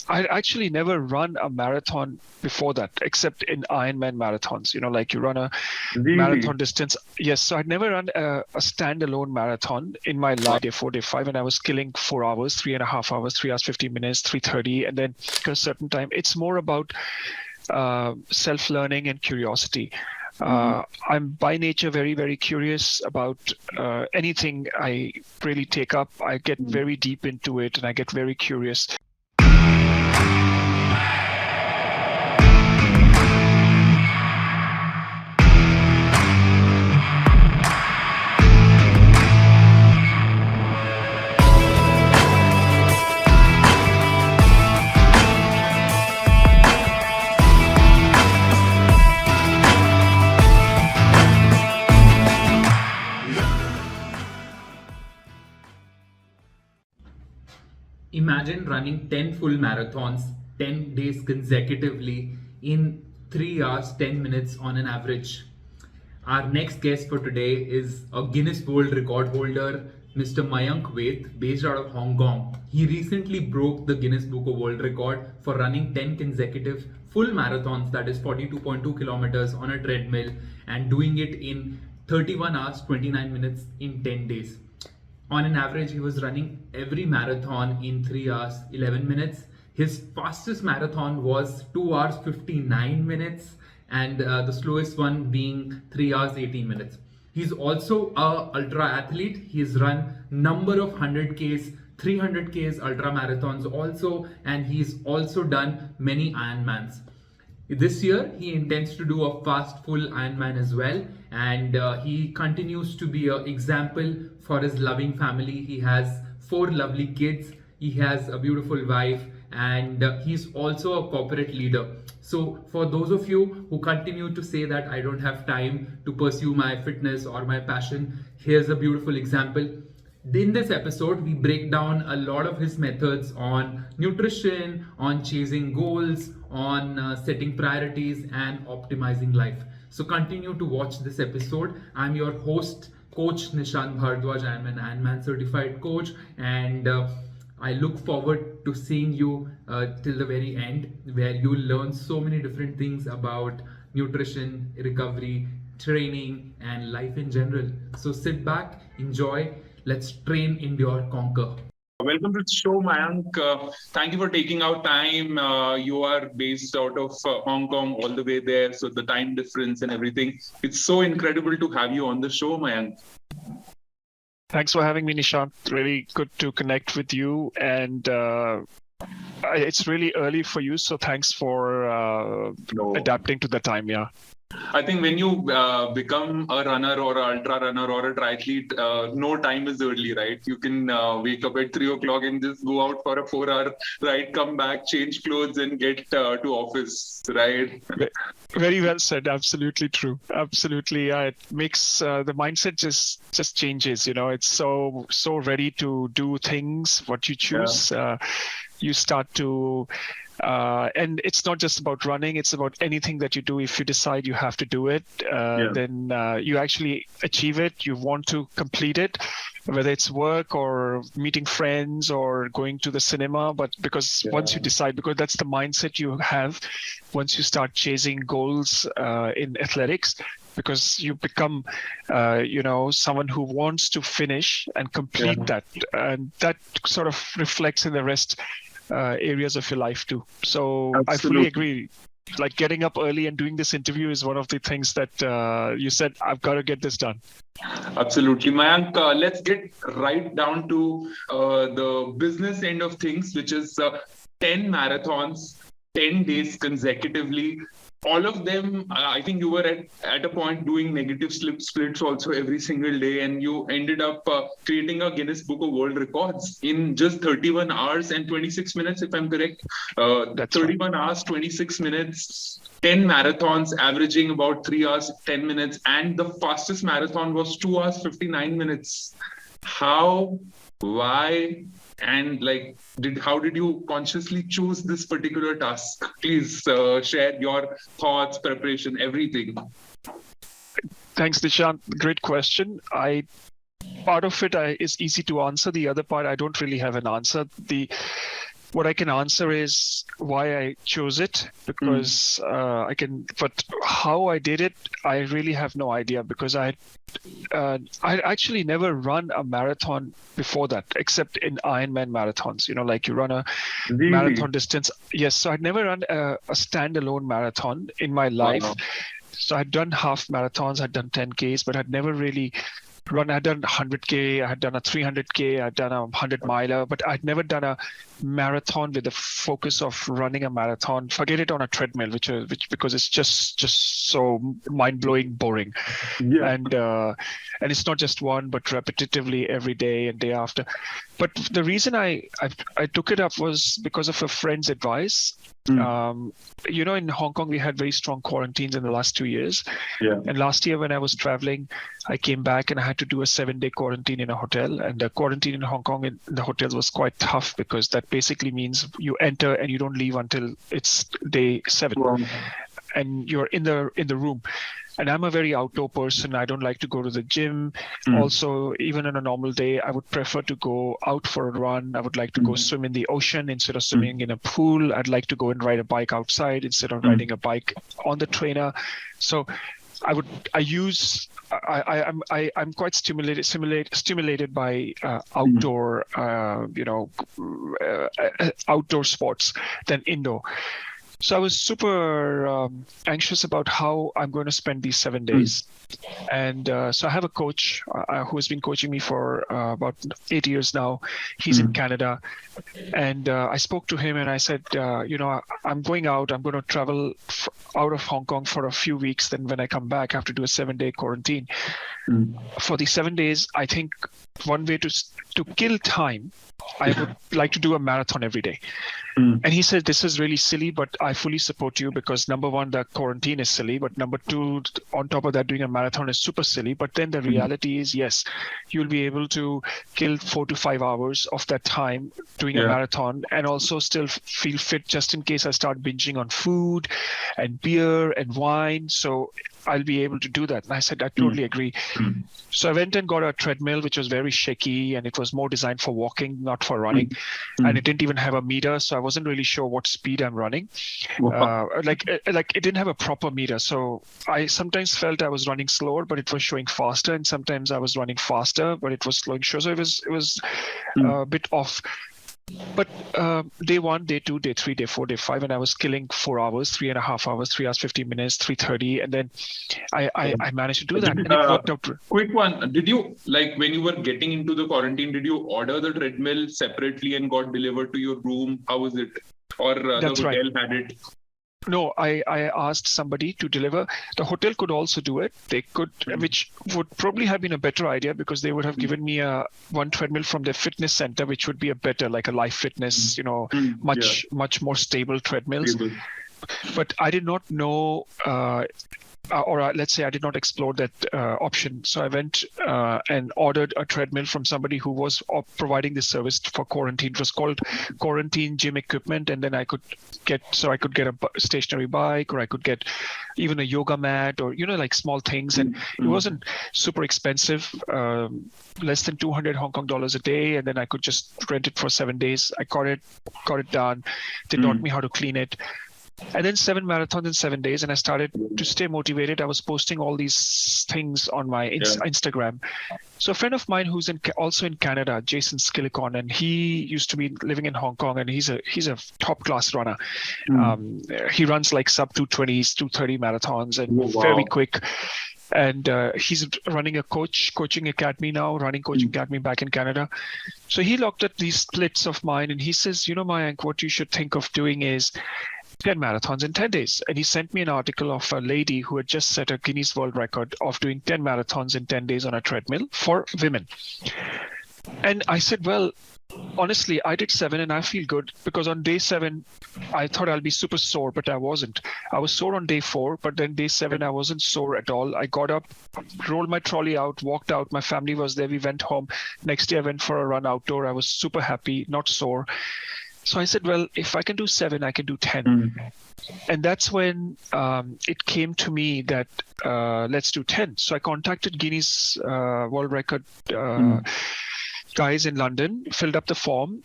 I actually never run a marathon before that, except in Ironman marathons. Like you run a Really? marathon distance. Yes, so I'd never run a standalone marathon in my life, day 4, day 5, and I was killing 4 hours, 3.5 hours, 3 hours, 50 minutes, 3:30, and then at a certain time. It's more about self-learning and curiosity. I'm by nature very, very curious about anything I really take up. I get very deep into it and I get very curious. Imagine running 10 full marathons, 10 days consecutively in 3 hours, 10 minutes on an average. Our next guest for today is a Guinness World Record holder, Mr. Mayank Vaid, based out of Hong Kong. He recently broke the Guinness Book of World Record for running 10 consecutive full marathons, that is 42.2 kilometers on a treadmill, and doing it in 31 hours, 29 minutes in 10 days. On an average, he was running every marathon in 3 hours, 11 minutes. His fastest marathon was 2 hours, 59 minutes, and the slowest one being 3 hours, 18 minutes. He's also a ultra athlete. He's run number of 100Ks, 300Ks ultra marathons also, and he's also done many Ironmans. This year, he intends to do a fast full Ironman as well, and he continues to be an example for his loving family. He has 4 lovely kids, he has a beautiful wife, and he's also a corporate leader. So for those of you who continue to say that I don't have time to pursue my fitness or my passion, here's a beautiful example. In this episode, we break down a lot of his methods on nutrition, on chasing goals, on setting priorities and optimizing life. So continue to watch this episode. I'm your host, Coach Nishant Bhardwaj. I'm an Ironman certified coach, and I look forward to seeing you till the very end, where you learn so many different things about nutrition, recovery, training, and life in general. So sit back, enjoy. Let's train, endure, conquer. Welcome to the show, Mayank. Thank you for taking out time. You are based out of Hong Kong all the way there, so the time difference and everything. It's so incredible to have you on the show, Mayank. Thanks for having me, Nishant. Really good to connect with you. And it's really early for you, so thanks for adapting to the time. Yeah. I think when you become a runner or an ultra runner or a triathlete, no time is early, right? You can wake up at 3 o'clock and just go out for a 4-hour ride, come back, change clothes, and get to office, right? Very well said. Absolutely true. Absolutely. Yeah, it makes the mindset just changes. It's so ready to do things. What you choose, you start to. And it's not just about running, it's about anything that you do. If you decide you have to do it, then you actually achieve it. You want to complete it, whether it's work or meeting friends or going to the cinema. But because once you decide, because that's the mindset you have once you start chasing goals in athletics, because you become, someone who wants to finish and complete that. And that sort of reflects in the rest areas of your life too. So absolutely. I fully agree. Like getting up early and doing this interview is one of the things that you said, I've got to get this done. Absolutely. Mayank, let's get right down to the business end of things, which is 10 marathons, 10 days consecutively. All of them, I think you were at a point doing negative splits also every single day, and you ended up creating a Guinness Book of World Records in just 31 hours and 26 minutes, if I'm correct. 31 hours, 26 minutes, 10 marathons, averaging about 3 hours, 10 minutes, and the fastest marathon was 2 hours, 59 minutes. How, why, and how did you consciously choose this particular task? Please share your thoughts, preparation, everything. Thanks, Nishant. Great question. Part of it is easy to answer. The other part, I don't really have an answer. what I can answer is why I chose it, because but how I did it, I really have no idea, because I actually never run a marathon before that, except in Ironman marathons, like you run a marathon distance. Yes. So I'd never run a standalone marathon in my life. Wow. So I'd done half marathons, I'd done 10Ks, but I'd never really run. I'd done 100K, I had done a 300K, I'd done a 100 miler, but I'd never done a marathon with the focus of running a marathon. Forget it on a treadmill, which because it's just so mind-blowing boring. Yeah. And it's not just one, but repetitively every day and day after. But the reason I took it up was because of a friend's advice. In Hong Kong, we had very strong quarantines in the last 2 years. Yeah. And last year when I was traveling, I came back and I had to do a 7-day quarantine in a hotel. And the quarantine in Hong Kong in the hotels was quite tough, because that basically means you enter and you don't leave until it's day 7. Wow. And you're in the room. And I'm a very outdoor person. I don't like to go to the gym. Also, even on a normal day, I would prefer to go out for a run. I would like to go swim in the ocean instead of swimming in a pool. I'd like to go and ride a bike outside instead of riding a bike on the trainer. So I'm quite stimulated by outdoor, outdoor sports than indoor. So I was super anxious about how I'm going to spend these 7 days. And so I have a coach who has been coaching me for about 8 years now. He's in Canada. And I spoke to him and I said, I'm going out. I'm going to travel out of Hong Kong for a few weeks. Then when I come back, I have to do a 7-day quarantine. For the 7 days, I think one way to kill time, I would like to do a marathon every day. And he said, this is really silly, but I fully support you, because number one, the quarantine is silly, but number two, on top of that, doing a marathon is super silly. But then the reality is, yes, you'll be able to kill 4 to 5 hours of that time doing a marathon, and also still feel fit just in case I start binging on food and beer and wine. So I'll be able to do that. And I said, I totally agree. So I went and got a treadmill, which was very shaky, and it was more designed for walking, not for running. And it didn't even have a meter, so I wasn't really sure what speed I'm running. Like it didn't have a proper meter. So I sometimes felt I was running slower, but it was showing faster. And sometimes I was running faster, but it was slowing short. So it was a bit off. But day 1, day 2, day 3, day 4, day 5, and I was killing 4 hours, 3.5 hours, 3 hours, 50 minutes, 3:30. And then I managed to do that. And it worked out. Quick one. Did you, when you were getting into the quarantine, did you order the treadmill separately and got delivered to your room? How was it? Or the hotel had it? No, I asked somebody to deliver. The hotel could also do it. They could, which would probably have been a better idea, because they would have given me one treadmill from their fitness center, which would be a better, like a Life Fitness, much more stable treadmills. But I did not know, let's say I did not explore that option. So I went and ordered a treadmill from somebody who was providing this service for quarantine. It was called Quarantine Gym Equipment. And then I could get a stationary bike, or I could get even a yoga mat, or, like small things. And it wasn't super expensive, less than 200 Hong Kong dollars a day. And then I could just rent it for 7 days. I got it done. They taught me how to clean it. And then 7 marathons in 7 days, and I started to stay motivated. I was posting all these things on my Instagram. So a friend of mine who's also in Canada, Jason Skillicon, and he used to be living in Hong Kong, and he's a top class runner. He runs like sub 220s, 230 marathons, and very quick. And he's running a coaching academy now, running coaching academy back in Canada. So he looked at these splits of mine, and he says, Mayank, what you should think of doing is 10 marathons in 10 days. And he sent me an article of a lady who had just set a Guinness World Record of doing 10 marathons in 10 days on a treadmill for women. And I said, well, honestly, I did 7 and I feel good, because on day 7, I thought I'll be super sore, but I wasn't. I was sore on day 4, but then day 7, I wasn't sore at all. I got up, rolled my trolley out, walked out. My family was there. We went home. Next day, I went for a run outdoor. I was super happy, not sore. So I said, well, if I can do 7, I can do 10. And that's when it came to me that let's do 10. So I contacted Guinness World Record guys in London, filled up the form.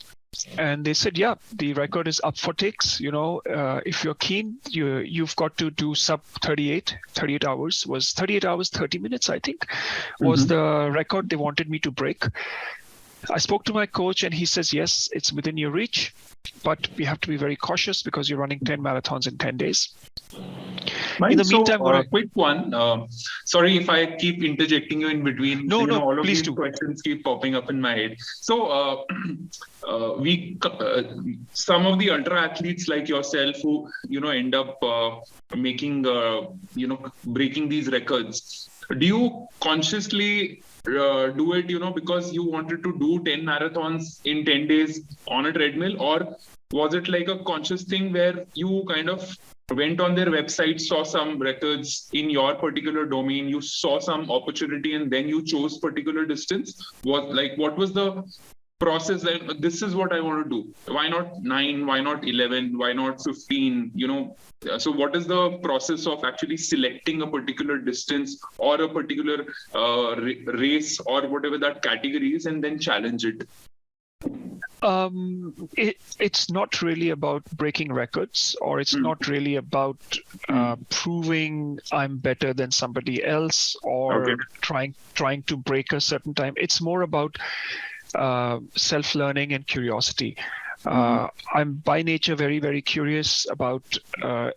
And they said, yeah, the record is up for takes. If you're keen, you've got to do sub 38 hours. Was 38 hours, 30 minutes, I think, was the record they wanted me to break. I spoke to my coach and he says, yes, it's within your reach, but we have to be very cautious because you're running 10 marathons in 10 days. In the meantime, quick one. Sorry if I keep interjecting you in between. No, all of please these do. questions keep popping up in my head. So, some of the ultra athletes like yourself who end up making breaking these records. Do you consciously do it because you wanted to do 10 marathons in 10 days on a treadmill, or was it like a conscious thing where you kind of went on their website, saw some records in your particular domain, you saw some opportunity, and then you chose particular distance? What was the process? Like, this is what I want to do. Why not 9? Why not 11? Why not 15? So what is the process of actually selecting a particular distance or a particular race or whatever that category is, and then challenge it? It's not really about breaking records, or it's not really about proving I'm better than somebody else, or trying to break a certain time. It's more about self-learning and curiosity. I'm by nature very, very curious about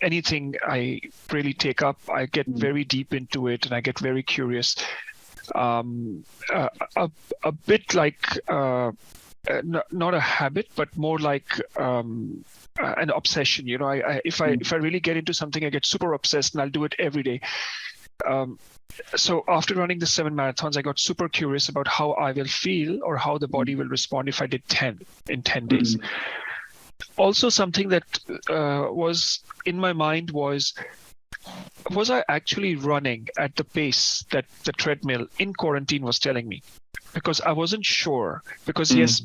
anything I really take up. I get very deep into it and I get very curious. A bit like not a habit, but more like an obsession. If I really get into something, I get super obsessed and I'll do it every day. So after running the 7 marathons, I got super curious about how I will feel or how the body will respond if I did 10 in 10 days. Also, something that was in my mind was I actually running at the pace that the treadmill in quarantine was telling me? Because I wasn't sure. Because yes,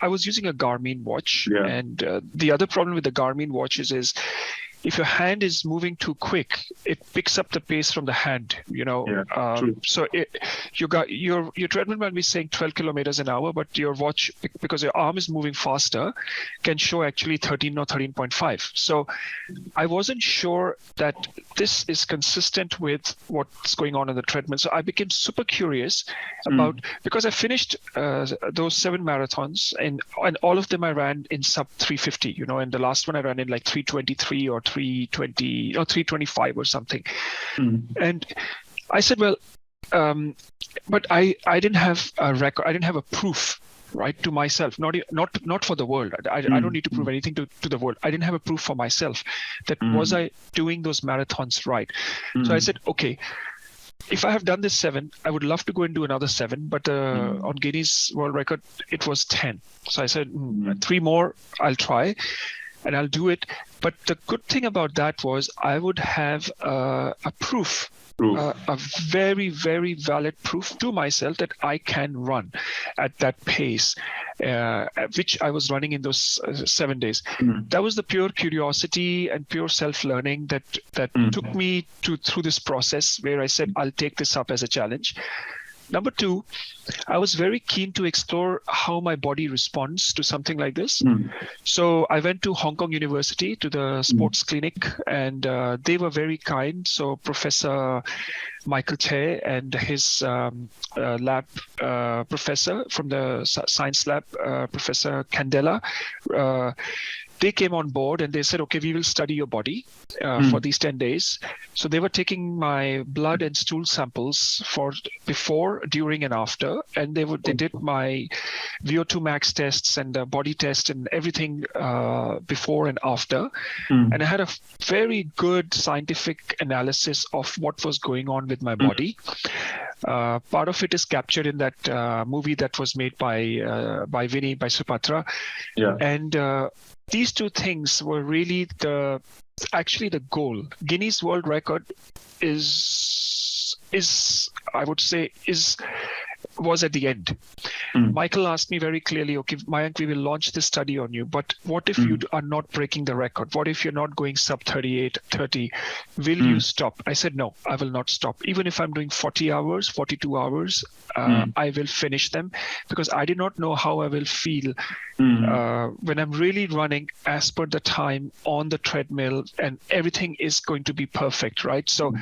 I was using a Garmin watch, and the other problem with the Garmin watches is if your hand is moving too quick, it picks up the pace from the hand. So you got your treadmill might be saying 12 kilometers an hour, but your watch, because your arm is moving faster, can show actually 13 or 13.5. So I wasn't sure that this is consistent with what's going on the treadmill. So I became super curious about, because I finished those 7 marathons, and all of them I ran in sub 350, and the last one I ran in like 323 or 320 or 325 or something. And I said, well, but I didn't have a record. I didn't have a proof, right, to myself, not for the world. I don't need to prove anything to the world. I didn't have a proof for myself that was I doing those marathons right. So I said, okay, if I have done this 7, I would love to go and do another 7, but on Guinness World Record, it was 10. So I said, 3 more, I'll try. And I'll do it. But the good thing about that was I would have a proof, a very, very valid proof to myself that I can run at that pace, which I was running in those 7 days. That was the pure curiosity and pure self-learning that took me through this process where I said, I'll take this up as a challenge. Number 2, I was very keen to explore how my body responds to something like this. So I went to Honkong University to the sports clinic, and they were very kind. So Professor Michael Che and his lab professor from the science lab, Professor Candela, they came on board and they said, okay, we will study your body for these 10 days. So they were taking my blood and stool samples for before, during, and after. And they did my VO2 max tests and body test and everything before and after. And I had a very good scientific analysis of what was going on with my body. Part of it is captured in that movie that was made by Vinny, by Supatra. And these 2 things were really actually the goal. Guinness World Record is I would say, is was at the end. Michael asked me very clearly, okay, Mayank, we will launch this study on you, but what if you are not breaking the record? What if you're not going sub 38, 30? Will you stop? I said, no, I will not stop. Even if I'm doing 40 hours, 42 hours, I will finish them, because I did not know how I will feel when I'm really running as per the time on the treadmill and everything is going to be perfect, right? So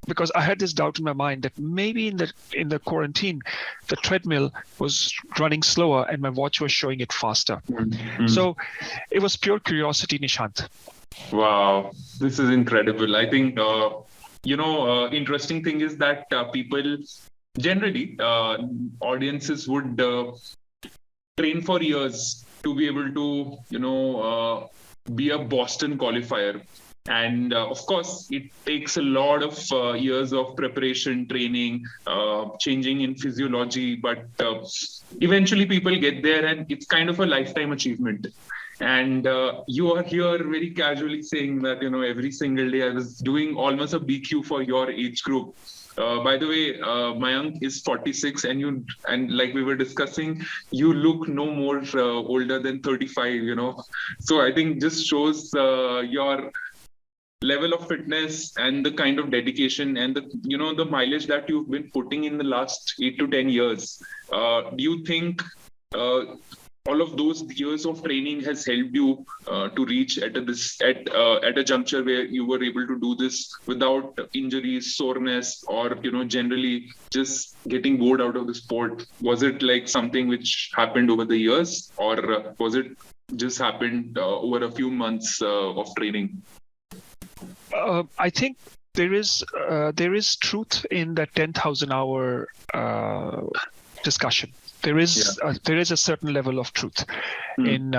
because I had this doubt in my mind that maybe in the quarantine, the treadmill was running slower and my watch was showing it faster. So it was pure curiosity, Nishant. Wow, this is incredible. I think, interesting thing is that people generally, audiences would train for years to be able to, be a Boston qualifier. And of course, it takes a lot of years of preparation, training, changing in physiology. But eventually people get there and it's kind of a lifetime achievement. And you are here very casually saying that, every single day I was doing almost a BQ for your age group. By the way, Mayank is 46 and like we were discussing, you look no more older than 35, So I think just shows your level of fitness and the kind of dedication and the mileage that you've been putting in the last 8 to 10 years. Do you think all of those years of training has helped you to reach at a juncture where you were able to do this without injuries, soreness, or generally just getting bored out of the sport? Was it like something which happened over the years, or was it just happened over a few months of training? I think there is truth in that 10,000 hour discussion. There is a certain level of truth in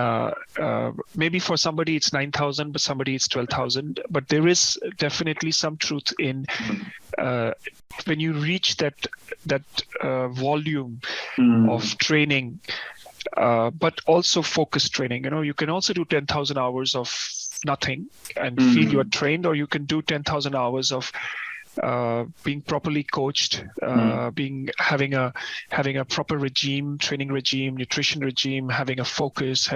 maybe for somebody it's 9,000, but somebody it's 12,000. But there is definitely some truth in when you reach that volume of training, but also focused training. You can also do 10,000 hours of nothing and feel you're trained, or you can do 10,000 hours of being properly coached, having a proper regime, training regime, nutrition regime, having a focus,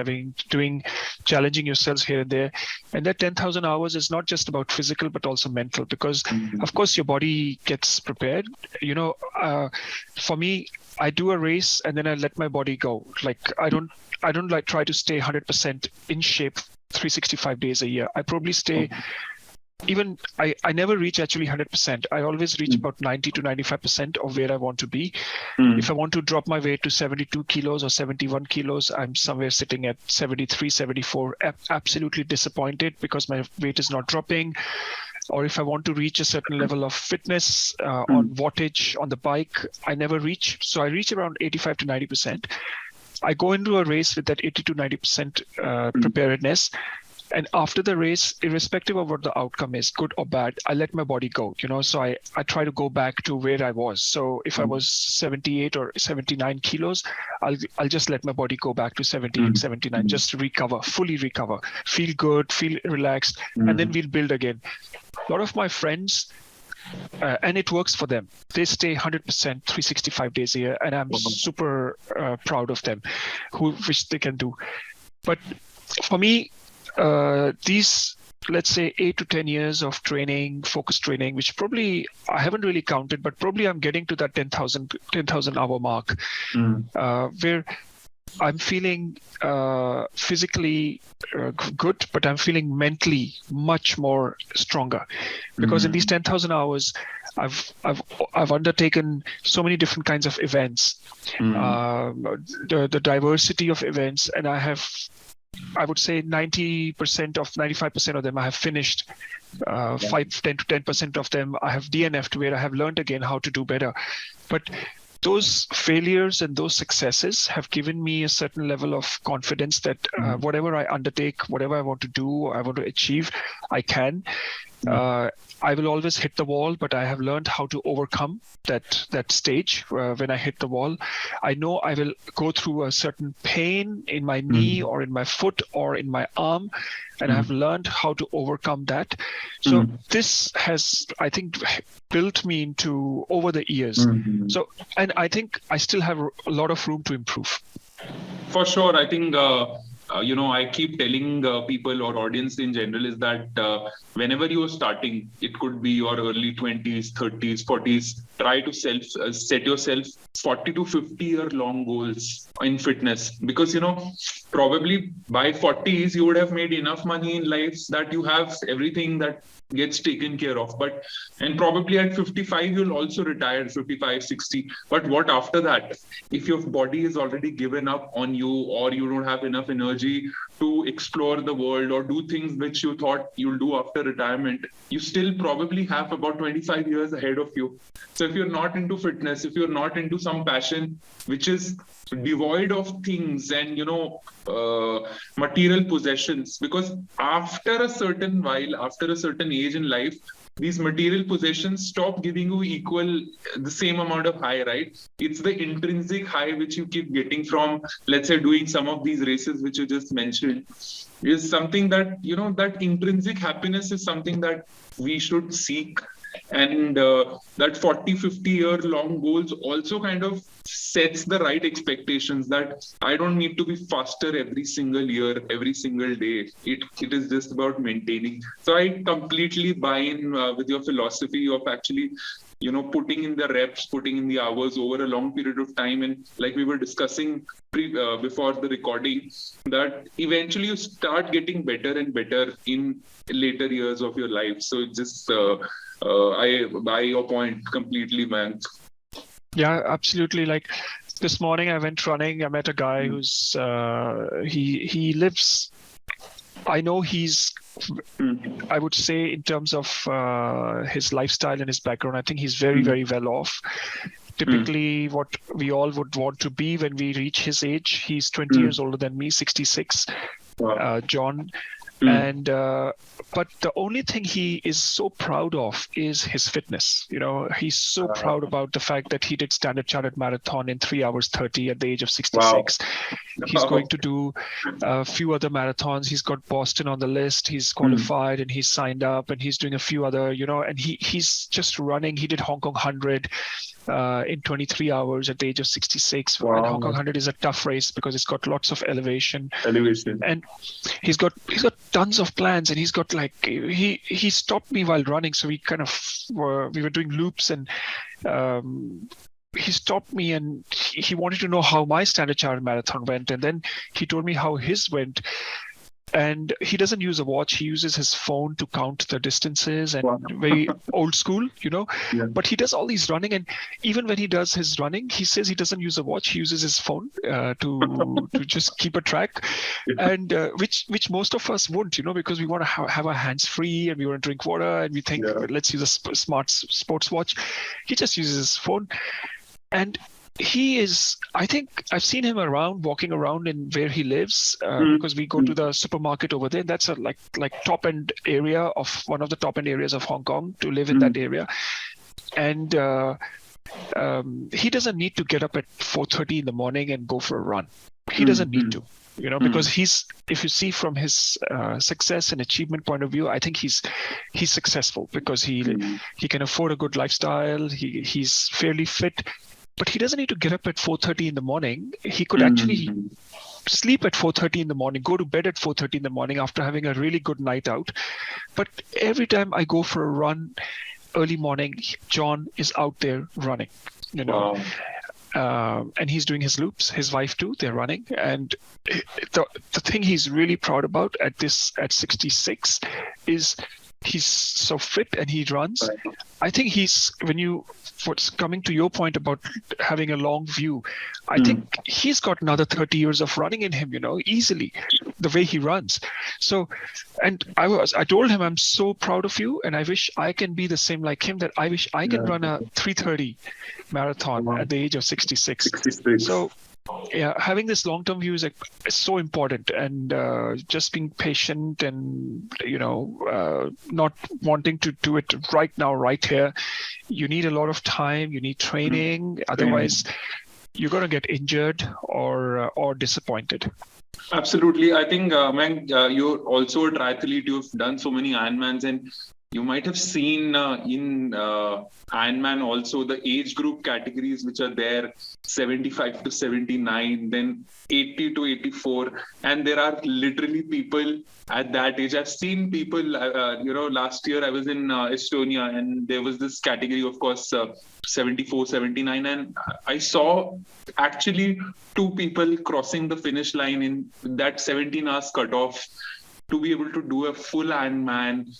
challenging yourselves here and there. And that 10,000 hours is not just about physical, but also mental, because of course your body gets prepared. For me, I do a race and then I let my body go. Like I don't like try to stay 100% in shape 365 days a year. I probably stay I never reach actually 100%. I always reach about 90 to 95% of where I want to be. If I want to drop my weight to 72 kilos or 71 kilos, I'm somewhere sitting at 73, 74, absolutely disappointed because my weight is not dropping. Or if I want to reach a certain level of fitness on wattage on the bike, I never reach. So I reach around 85 to 90%. I go into a race with that 80 to 90% preparedness. And after the race, irrespective of what the outcome is, good or bad, I let my body go, so I try to go back to where I was. So if I was 78 or 79 kilos, I'll just let my body go back to 78, 79, just to recover, fully recover, feel good, feel relaxed, and then we'll build again. A lot of my friends, and it works for them. They stay 100%, 365 days a year, and I'm super proud of them, which they can do. But for me, these, let's say 8 to 10 years of training, focused training, which probably I haven't really counted, but probably I'm getting to that 10,000 hour mark, where I'm feeling physically good, but I'm feeling mentally much more stronger, because in these 10,000 hours, I've undertaken so many different kinds of events, the diversity of events, and I would say 95% of them I have finished. 10 to 10% of them I have DNF'd, where I have learned again how to do better. But those failures and those successes have given me a certain level of confidence that whatever I undertake, whatever I want to do, I want to achieve, I can. I will always hit the wall, but I have learned how to overcome that stage when I hit the wall. I know I will go through a certain pain in my knee or in my foot or in my arm, and I have learned how to overcome that. So this has, I think, built me into over the years. So, and I think I still have a lot of room to improve. For sure. I think, I keep telling people or audience in general is that whenever you are starting, it could be your early 20s, 30s, 40s, try to set yourself 40 to 50 year long goals in fitness, because, probably by 40s, you would have made enough money in life that you have everything that gets taken care of. And probably at 55 you'll also retire, 55, 60. But what after that? If your body is already given up on you, or you don't have enough energy to explore the world or do things which you thought you'll do after retirement, you still probably have about 25 years ahead of you. So if you're not into fitness, if you're not into some passion which is devoid of things and material possessions, because after a certain age in life, these material possessions stop giving you the same amount of high, right? It's the intrinsic high which you keep getting from, let's say, doing some of these races which you just mentioned, is something that, that intrinsic happiness is something that we should seek. And that 40, 50 year long goals also kind of sets the right expectations that I don't need to be faster every single year, every single day. It is just about maintaining. So I completely buy in with your philosophy of actually, putting in the reps, putting in the hours over a long period of time. And like we were discussing before the recording, that eventually you start getting better and better in later years of your life. So it's just, I buy your point completely, man. Yeah, absolutely. Like this morning I went running. I met a guy who's he lives, I know he's, I would say in terms of his lifestyle and his background, I think he's very, very well off. Typically what we all would want to be when we reach his age. He's 20 years older than me, 66, John. And but the only thing he is so proud of is his fitness. He's so proud about the fact that he did Standard Chartered Marathon in 3 hours 30 at the age of 66. He's going to do a few other marathons. He's got Boston on the list. He's qualified and he's signed up, and he's doing a few other, and he's just running. He did Hong Kong 100 in 23 hours at the age of 66. And Hong Kong 100 is a tough race because it's got lots of elevation. And he's got tons of plans, and he's got he stopped me while running. So we kind of we were doing loops, and he stopped me and he wanted to know how my Standard Chartered Marathon went. And then he told me how his went. And he doesn't use a watch. He uses his phone to count the distances, and very old school, But he does all these running, and even when he does his running, he says he doesn't use a watch. He uses his phone to just keep a track, and which most of us won't, because we want to have our hands free and we want to drink water, and we think let's use a smart sports watch. He just uses his phone, and he is, I think I've seen him walking around in where he lives, because we go to the supermarket over there. That's a like top end area of one of the top end areas of Hong Kong, to live in that area. And he doesn't need to get up at 4:30 in the morning and go for a run. He doesn't need to, because if you see from his success and achievement point of view, I think he's successful because he can afford a good lifestyle. He's fairly fit. But he doesn't need to get up at 4:30 in the morning. He could actually sleep at 4:30 in the morning, go to bed at 4:30 in the morning after having a really good night out. But every time I go for a run early morning, John is out there running, and he's doing his loops. His wife too, they're running. And the thing he's really proud about at 66 is he's so fit and he runs. I think what's coming to your point about having a long view, I think he's got another 30 years of running in him, easily, the way he runs. So, and I told him, I'm so proud of you, and I wish I can be the same like him, that I wish I can run a 3:30 marathon at the age of 66. So Yeah, having this long-term view is so important, and just being patient, and not wanting to do it right now, right here. You need a lot of time. You need training. Otherwise, you're going to get injured or disappointed. Absolutely. I think, Mayank, you're also a triathlete. You've done so many Ironmans, and you might have seen in Ironman also the age group categories which are there, 75 to 79, then 80 to 84. And there are literally people at that age. I've seen people, last year I was in Estonia, and there was this category, of course, 74, 79. And I saw actually two people crossing the finish line in that 17 hours cutoff to be able to do a full Ironman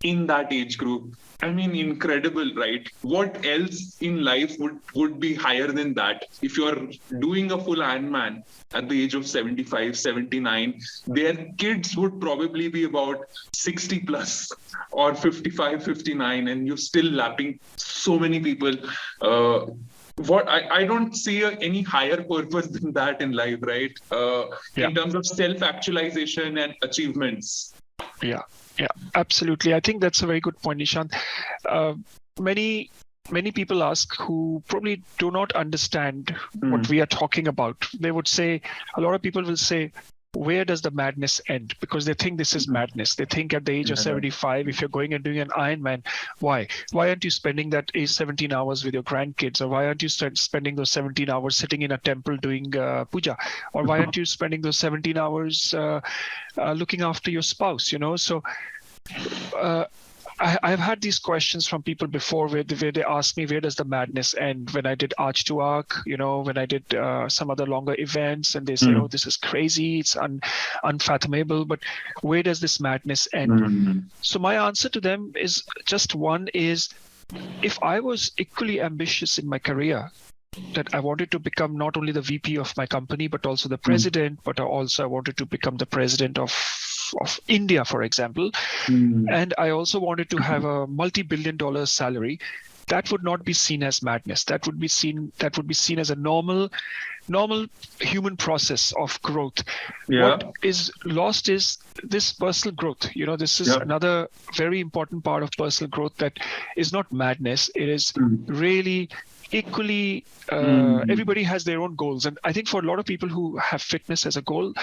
in that age group. I mean, incredible, right? What else in life would be higher than that? If you're doing a full Ironman at the age of 75, 79, their kids would probably be about 60 plus or 55, 59, and you're still lapping so many people. I don't see any higher purpose than that in life, right? In terms of self-actualization and achievements. Yeah, absolutely. I think that's a very good point, Nishant. Many people ask who probably do not understand what we are talking about. They would say, a lot of people will say, where does the madness end? Because they think this is madness. They think at the age of 75, if you're going and doing an Ironman, why? Why aren't you spending that 17 hours with your grandkids? Or why aren't you spending those 17 hours sitting in a temple doing puja? Or why aren't you spending those 17 hours looking after your spouse? So I've had these questions from people before where they ask me, where does the madness end? When I did Arch to Arc, when I did some other longer events, and they say, oh, this is crazy, it's unfathomable, but where does this madness end? So my answer to them is just one is, if I was equally ambitious in my career, that I wanted to become not only the VP of my company, but also the president, but I wanted to become the president of India, for example. And I also wanted to have a multi-billion-dollar salary. That would not be seen as madness. That would be seen as a normal human process of growth. What is lost is this personal growth. This is another very important part of personal growth that is not madness. It is really equally, everybody has their own goals. And I think for a lot of people who have fitness as a goal,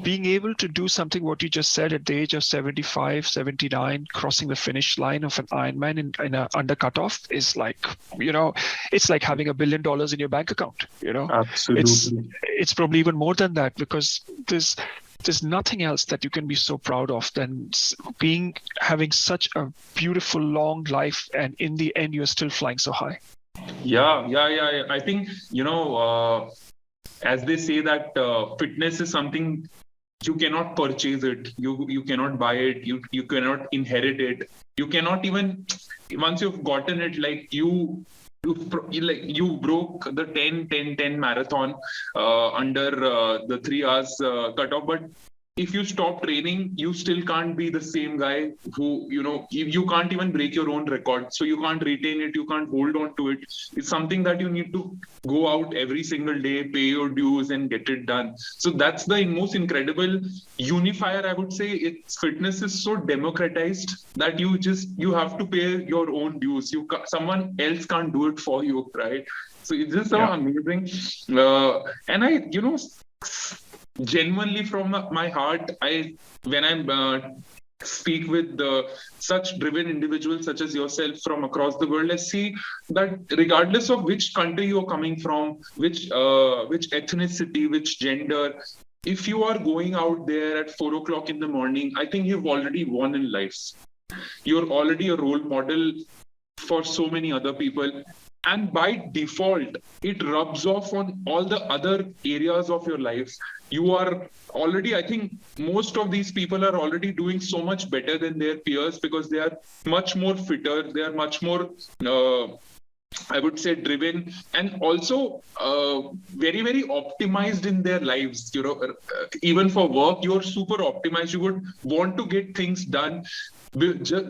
being able to do something, what you just said, at the age of 75, 79, crossing the finish line of an Ironman in an under cutoff is like, it's like having $1 billion in your bank account. Absolutely. It's probably even more than that, because there's nothing else that you can be so proud of than having such a beautiful long life, and in the end you're still flying so high. Yeah. I think, as they say that fitness is something you cannot purchase it, you cannot buy it, you cannot inherit it, you cannot even, once you've gotten it, like you broke the 10 marathon under the 3 hours cutoff, but if you stop training, you still can't be the same guy who, you can't even break your own record. So you can't retain it, you can't hold on to it. It's something that you need to go out every single day, pay your dues and get it done. So that's the most incredible unifier, I would say. Fitness is so democratized that you have to pay your own dues. Someone else can't do it for you, right? So it's just so amazing. And I, genuinely from my heart, when I speak with such driven individuals such as yourself from across the world, I see that regardless of which country you're coming from, which ethnicity, which gender, if you are going out there at 4 o'clock in the morning, I think you've already won in life. You're already a role model for so many other people. And by default, it rubs off on all the other areas of your life. You are already, I think most of these people are already doing so much better than their peers because they are much more fitter. They are much more I would say driven, and also very, very optimized in their lives. Even for work, you're super optimized. You would want to get things done just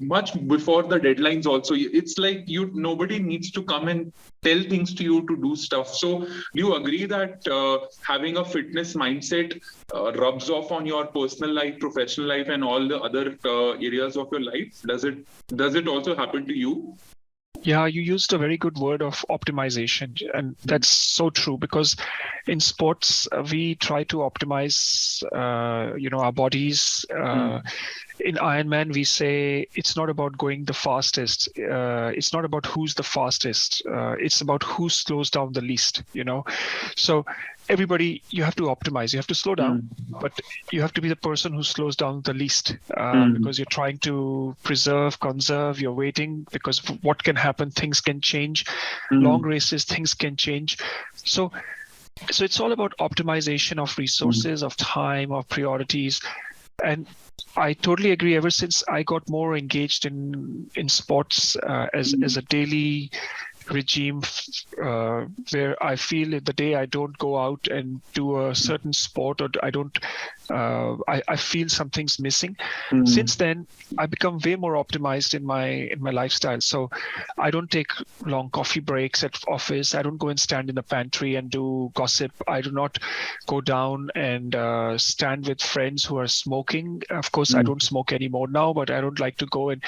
much before the deadlines. Also, it's like nobody needs to come and tell things to you to do stuff. So, do you agree that having a fitness mindset rubs off on your personal life, professional life, and all the other areas of your life? Does it also happen to you? Yeah, you used a very good word of optimization, and that's so true, because in sports we try to optimize, our bodies. In Ironman, we say it's not about going the fastest. It's not about who's the fastest. It's about who slows down the least. So everybody, you have to optimize. You have to slow down, but you have to be the person who slows down the least, because you're trying to conserve. You're waiting, because what can happen? Things can change. Long races, things can change. So it's all about optimization of resources, of time, of priorities. And I totally agree. Ever since I got more engaged in sports as a daily regime, where I feel the day I don't go out and do a certain sport, or I don't, I feel something's missing. Since then, I become way more optimized in my lifestyle. So I don't take long coffee breaks at office. I don't go and stand in the pantry and do gossip. I do not go down and stand with friends who are smoking. Of course, I don't smoke anymore now, but I don't like to go and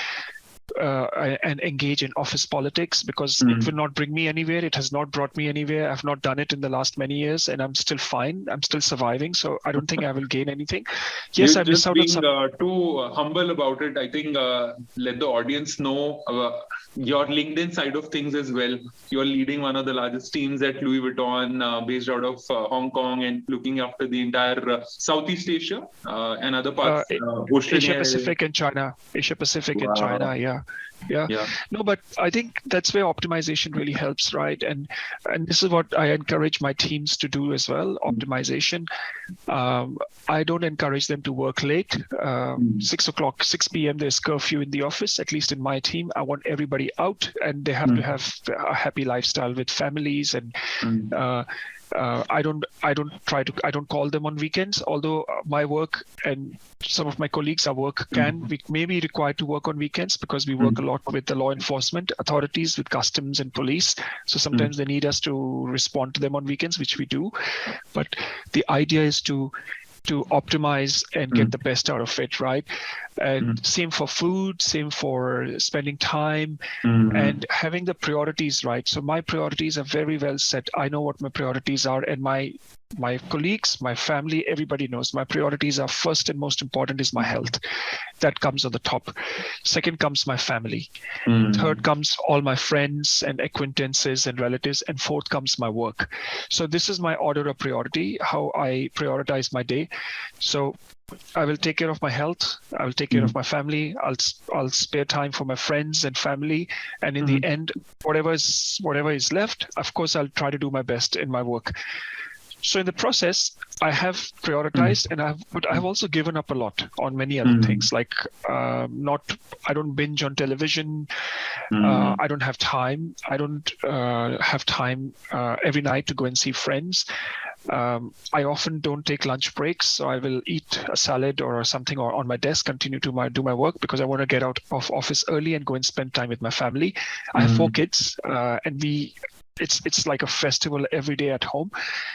engage in office politics, because it will not bring me anywhere. It has not brought me anywhere. I've not done it in the last many years, and I'm still fine. I'm still surviving. So I don't think I will gain anything. Yes, I miss out on some. Too humble about it. I think let the audience know your LinkedIn side of things as well. You're leading one of the largest teams at Louis Vuitton, based out of Hong Kong, and looking after the entire Southeast Asia and other parts. Asia Pacific and China. Asia Pacific and China. Yeah. No, but I think that's where optimization really helps, right? And this is what I encourage my teams to do as well. Optimization. I don't encourage them to work late. 6 p.m. there's curfew in the office. At least in my team, I want everybody out, and they have to have a happy lifestyle with families. And I don't call them on weekends, although my work and some of my colleagues, our work we may be required to work on weekends, because we work a lot with the law enforcement authorities, with customs and police. So sometimes they need us to respond to them on weekends, which we do. But the idea is to optimize and get the best out of it, right? And same for food, same for spending time, and having the priorities right. So my priorities are very well set. I know what my priorities are, and my colleagues, my family, everybody knows my priorities are first and most important is my health. That comes on the top. Second comes my family. Third comes all my friends and acquaintances and relatives. And fourth comes my work. So this is my order of priority, how I prioritize my day. So I will take care of my health. I will take care of my family. I'll spare time for my friends and family. And in the end, whatever is left, of course, I'll try to do my best in my work. So in the process, I have prioritized, but I've also given up a lot on many other things. Like I don't binge on television. I don't have time. I don't have time every night to go and see friends. I often don't take lunch breaks, so I will eat a salad or something or on my desk, continue to do my work, because I want to get out of office early and go and spend time with my family. I have 4 kids, and it's like a festival every day at home.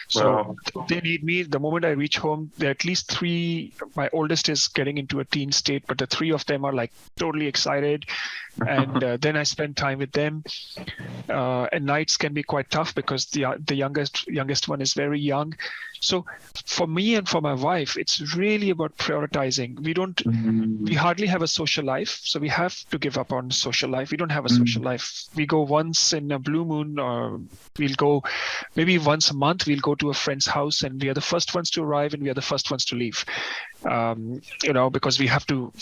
So they need me. The moment I reach home, there are at least 3. My oldest is getting into a teen state, but the 3 of them are like totally excited. And then I spend time with them. And nights can be quite tough, because the youngest one is very young. So for me and for my wife, it's really about prioritizing. We hardly have a social life, so we have to give up on social life. We don't have a social life. We go once in a blue moon, or we'll go maybe once a month. We'll go to a friend's house, and we are the first ones to arrive, and we are the first ones to leave. Because we have to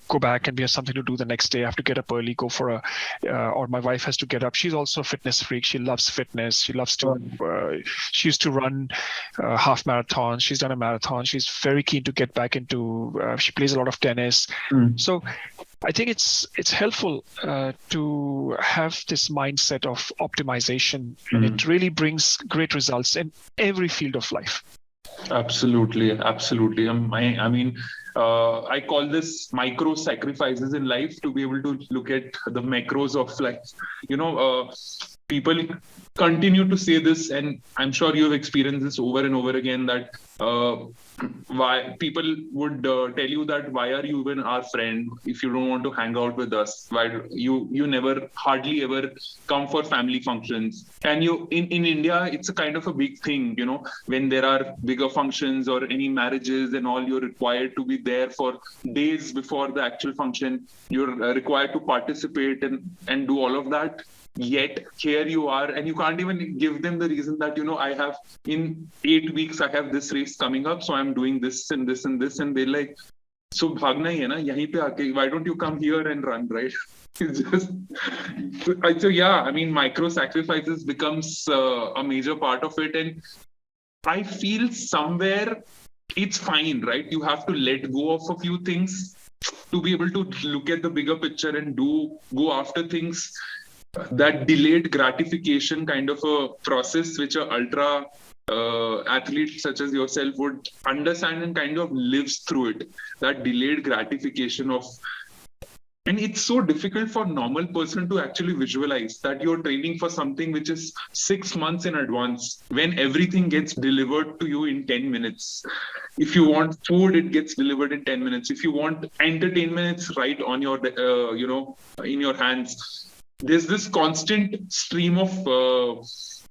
go back, and we have something to do the next day. I have to get up early, go for or my wife has to get up. She's also a fitness freak. She loves fitness. She loves to, she used to run half marathons. She's done a marathon. She's very keen to get back into, she plays a lot of tennis. So I think it's helpful to have this mindset of optimization, and it really brings great results in every field of life. Absolutely. I mean, I call this micro sacrifices in life to be able to look at the macros of life. People continue to say this, and I'm sure you've experienced this over and over again, that why people would tell you that why are you even our friend if you don't want to hang out with us? Why you never hardly ever come for family functions? And in India, it's a kind of a big thing, when there are bigger functions or any marriages and all, you're required to be there for days before the actual function. You're required to participate and do all of that. Yet here you are, and you can't even give them the reason that I have in 8 weeks I have this race coming up, so I'm doing this and this and this, and they're like, so bhagna hi hai na, yahi pe aake, why don't you come here and run, right? It's just so yeah, I mean, micro sacrifices becomes a major part of it, and I feel somewhere it's fine, right? You have to let go of a few things to be able to look at the bigger picture and go after things. That delayed gratification kind of a process, which a ultra athlete such as yourself would understand and kind of lives through it. That delayed gratification of, and it's so difficult for normal person to actually visualize that you're training for something which is 6 months in advance, when everything gets delivered to you in 10 minutes. If you want food, it gets delivered in 10 minutes. If you want entertainment, it's right on your in your hands. There's this constant stream of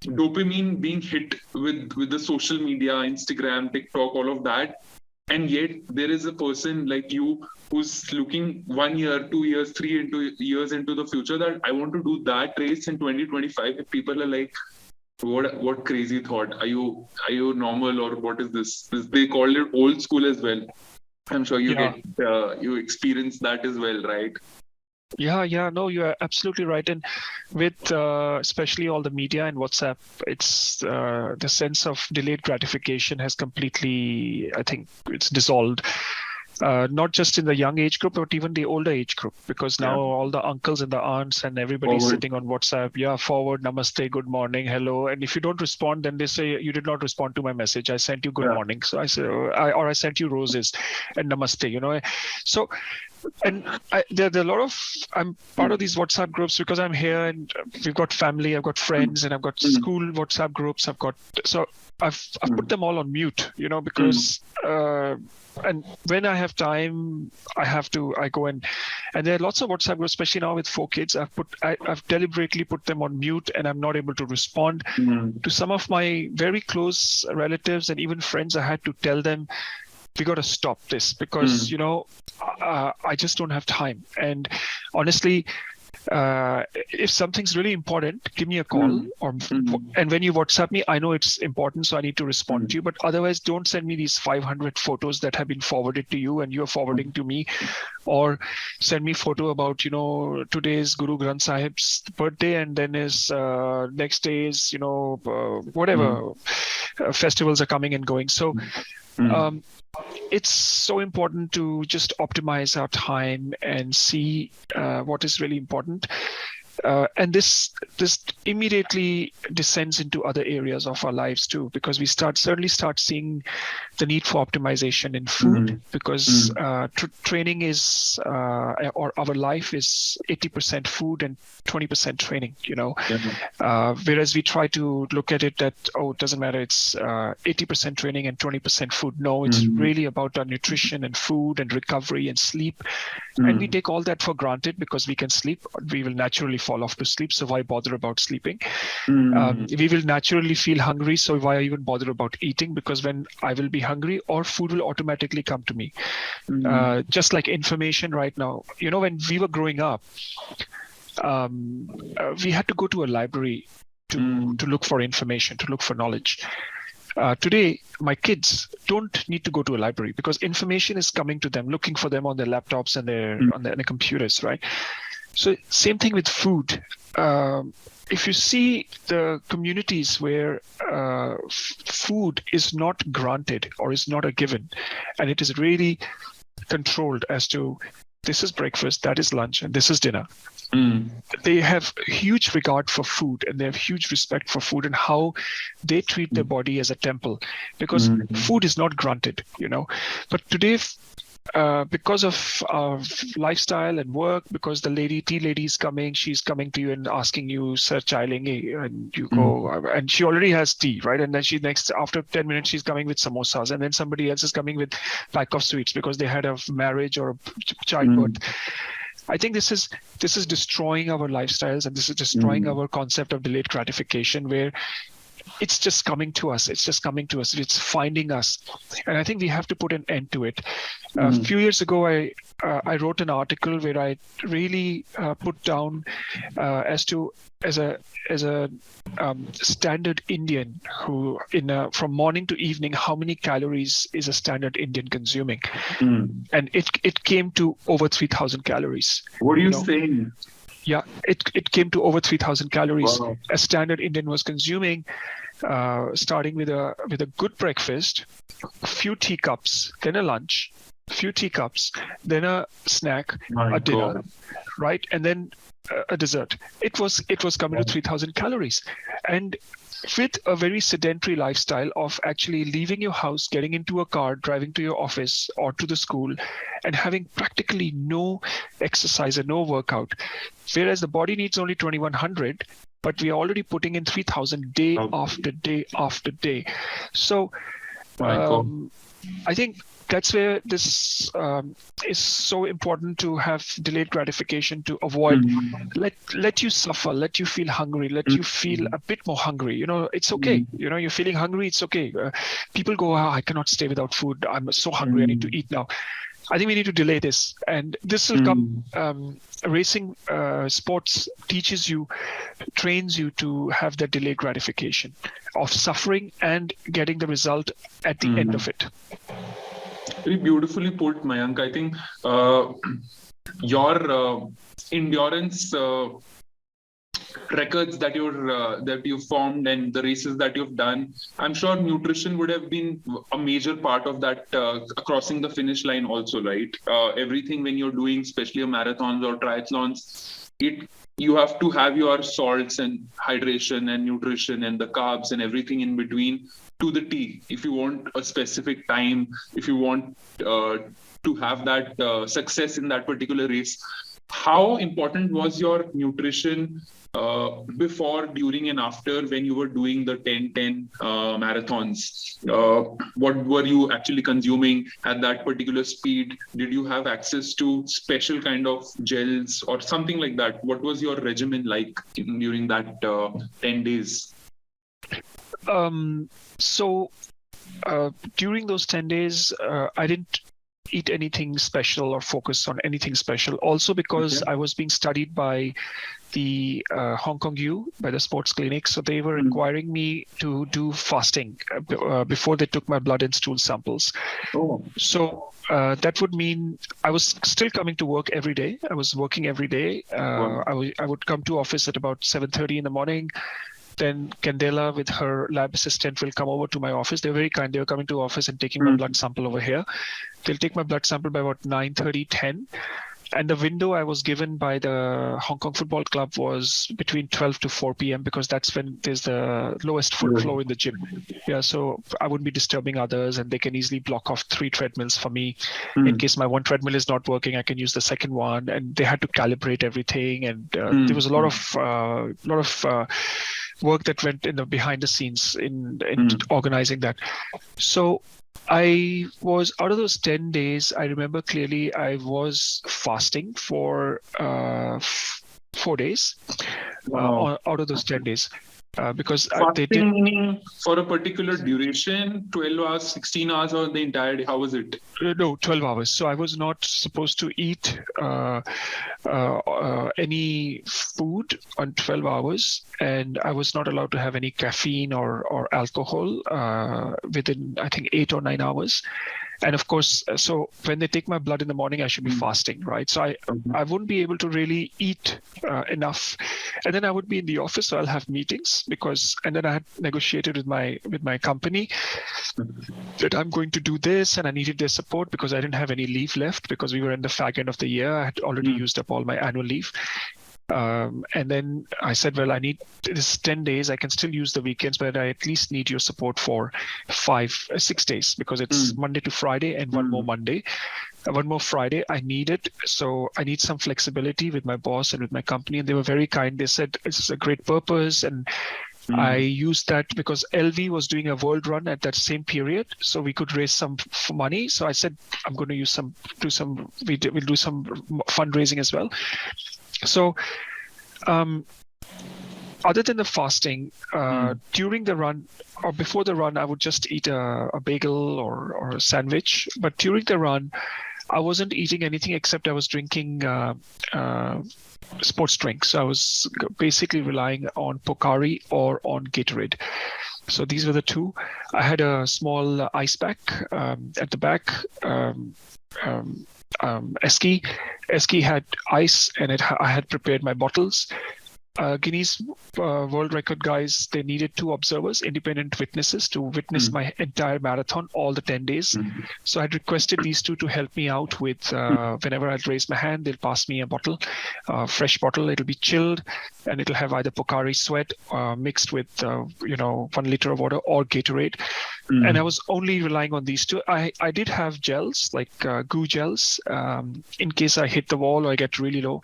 dopamine being hit with the social media, Instagram, TikTok, all of that. And yet there is a person like you who's looking 1 year, 2 years, 3 years into the future, that I want to do that race in 2025. If people are like, what crazy thought? Are you normal, or what is this? They called it old school as well. I'm sure you you experience that as well, right? Yeah, no, you're absolutely right. And with especially all the media and WhatsApp, it's the sense of delayed gratification has completely, I think, it's dissolved. Not just in the young age group, but even the older age group, because now all the uncles and the aunts and everybody's sitting on WhatsApp. Yeah, forward, namaste, good morning, hello. And if you don't respond, then they say, you did not respond to my message. I sent you good morning. So I say, I sent you roses and namaste, So, and there are a lot of, I'm part of these WhatsApp groups because I'm here and we've got family, I've got friends, and I've got school WhatsApp groups. I've put them all on mute, because, and when I have time, I go and there are lots of WhatsApp groups, especially now with 4 kids. I've deliberately put them on mute, and I'm not able to respond to some of my very close relatives and even friends. I had to tell them, we got to stop this because, I just don't have time. And honestly, if something's really important, give me a call, and when you WhatsApp me, I know it's important, so I need to respond to you. But otherwise, don't send me these 500 photos that have been forwarded to you and you're forwarding to me, or send me photo about today's Guru Granth Sahib's birthday, and then his next day is whatever festivals are coming and going. So it's so important to just optimize our time and see what is really important. And this immediately descends into other areas of our lives too, because we certainly start seeing the need for optimization in food, because training is or our life is 80% food and 20% training. Whereas we try to look at it that it doesn't matter, it's 80% training and 20% food. No, it's really about our nutrition and food and recovery and sleep. And we take all that for granted because we can sleep. We will naturally fall off to sleep, so why bother about sleeping? We will naturally feel hungry, so why even bother about eating? Because when I will be hungry, or food will automatically come to me. Just like information right now, when we were growing up, we had to go to a library to look for information, to look for knowledge. Today, my kids don't need to go to a library because information is coming to them, looking for them on their laptops and on their computers, right? So same thing with food. If you see the communities where food is not granted or is not a given, and it is really controlled as to this is breakfast, that is lunch, and this is dinner. Mm. They have huge regard for food, and they have huge respect for food and how they treat their body as a temple, because food is not granted, But today, because of lifestyle and work, because the tea lady is coming, she's coming to you and asking you, "Sir, chai lenge?" And you go, and she already has tea, right? And then after 10 minutes, she's coming with samosas, and then somebody else is coming with pack of sweets because they had a marriage or a childbirth. I think this is destroying our lifestyles, and this is destroying our concept of delayed gratification, where it's just coming to us. It's finding us. And I think we have to put an end to it. A few years ago, I wrote an article where I really put down as a standard Indian who from morning to evening, how many calories is a standard Indian consuming? And it came to over 3,000 calories. What are you saying? Yeah, it came to over 3,000 calories. Wow. A standard Indian was consuming, starting with a good breakfast, a few teacups, then a lunch, a few teacups, then a snack, a dinner, right, and then a dessert. It was coming to 3,000 calories, and with a very sedentary lifestyle of actually leaving your house, getting into a car, driving to your office or to the school, and having practically no exercise and no workout. Whereas the body needs only 2,100, but we are already putting in 3,000 day after day after day. So I think that's where this is so important, to have delayed gratification, to avoid let you suffer, let you feel hungry, let you feel a bit more hungry. It's okay. You're feeling hungry, it's okay. People go, I cannot stay without food. I'm so hungry. I need to eat now. I think we need to delay this, and this will come. Racing sports trains you to have that delayed gratification of suffering and getting the result at the end of it. Very beautifully put, Mayank. I think your endurance records that you've formed and the races that you've done, I'm sure nutrition would have been a major part of that, crossing the finish line also, right? Everything when you're doing, especially marathons or triathlons, you have to have your salts and hydration and nutrition and the carbs and everything in between to the T. If you want a specific time, if you want to have that success in that particular race, how important was your nutrition before, during, and after when you were doing the 10-10 marathons? What were you actually consuming at that particular speed? Did you have access to special kind of gels or something like that? What was your regimen like during that 10 days? So during those 10 days, I didn't eat anything special or focus on anything special. Also because I was being studied by the Honkong U, by the sports clinic. So they were requiring me to do fasting before they took my blood and stool samples. So that would mean I was still coming to work every day. I was working every day. I would come to office at about 7:30 in the morning. Then Candela with her lab assistant will come over to my office. They're very kind. They're coming to office and taking my blood sample over here. They'll take my blood sample by about 9:30, 10. And the window I was given by the Hong Kong Football Club was between 12 to 4 p.m. because that's when there's the lowest foot flow in the gym. Yeah, so I wouldn't be disturbing others, and they can easily block off 3 treadmills for me. In case my one treadmill is not working, I can use the second one. And they had to calibrate everything, and there was a lot of work that went in the behind the scenes in organizing that. So I was, out of those 10 days, I remember clearly I was fasting for 4 days out of those 10 days. Because they did. Meaning for a particular duration, 12 hours, 16 hours, or the entire day? How was it? No, 12 hours. So I was not supposed to eat any food on 12 hours, and I was not allowed to have any caffeine or alcohol within, I think, 8 or 9 hours. And of course, so when they take my blood in the morning, I should be fasting, right? So I wouldn't be able to really eat enough. And then I would be in the office, so I'll have meetings and then I had negotiated with my company that I'm going to do this, and I needed their support because I didn't have any leave left because we were in the fag end of the year. I had already used up all my annual leave. And then I said, well, I need this 10 days. I can still use the weekends, but I at least need your support for 6 days because it's Monday to Friday and one more Monday. One more Friday, I need it. So I need some flexibility with my boss and with my company. And they were very kind. They said, it's a great purpose. And I used that because LV was doing a world run at that same period. So we could raise some money. So I said, I'm going to we'll do some fundraising as well. So other than the fasting, during the run or before the run, I would just eat a bagel or a sandwich. But during the run, I wasn't eating anything except I was drinking sports drinks. So I was basically relying on Pocari or on Gatorade. So these were the two. I had a small ice pack at the back. Eski had ice, and I had prepared my bottles. Guinness World Record guys, they needed 2 observers, independent witnesses, to witness my entire marathon, all the 10 days. So I had requested these 2 to help me out with whenever I'd raise my hand, they'll pass me a bottle, fresh bottle. It'll be chilled, and it'll have either Pocari Sweat mixed with 1 liter of water or Gatorade. And I was only relying on these 2. I did have gels, like goo gels, in case I hit the wall or I get really low.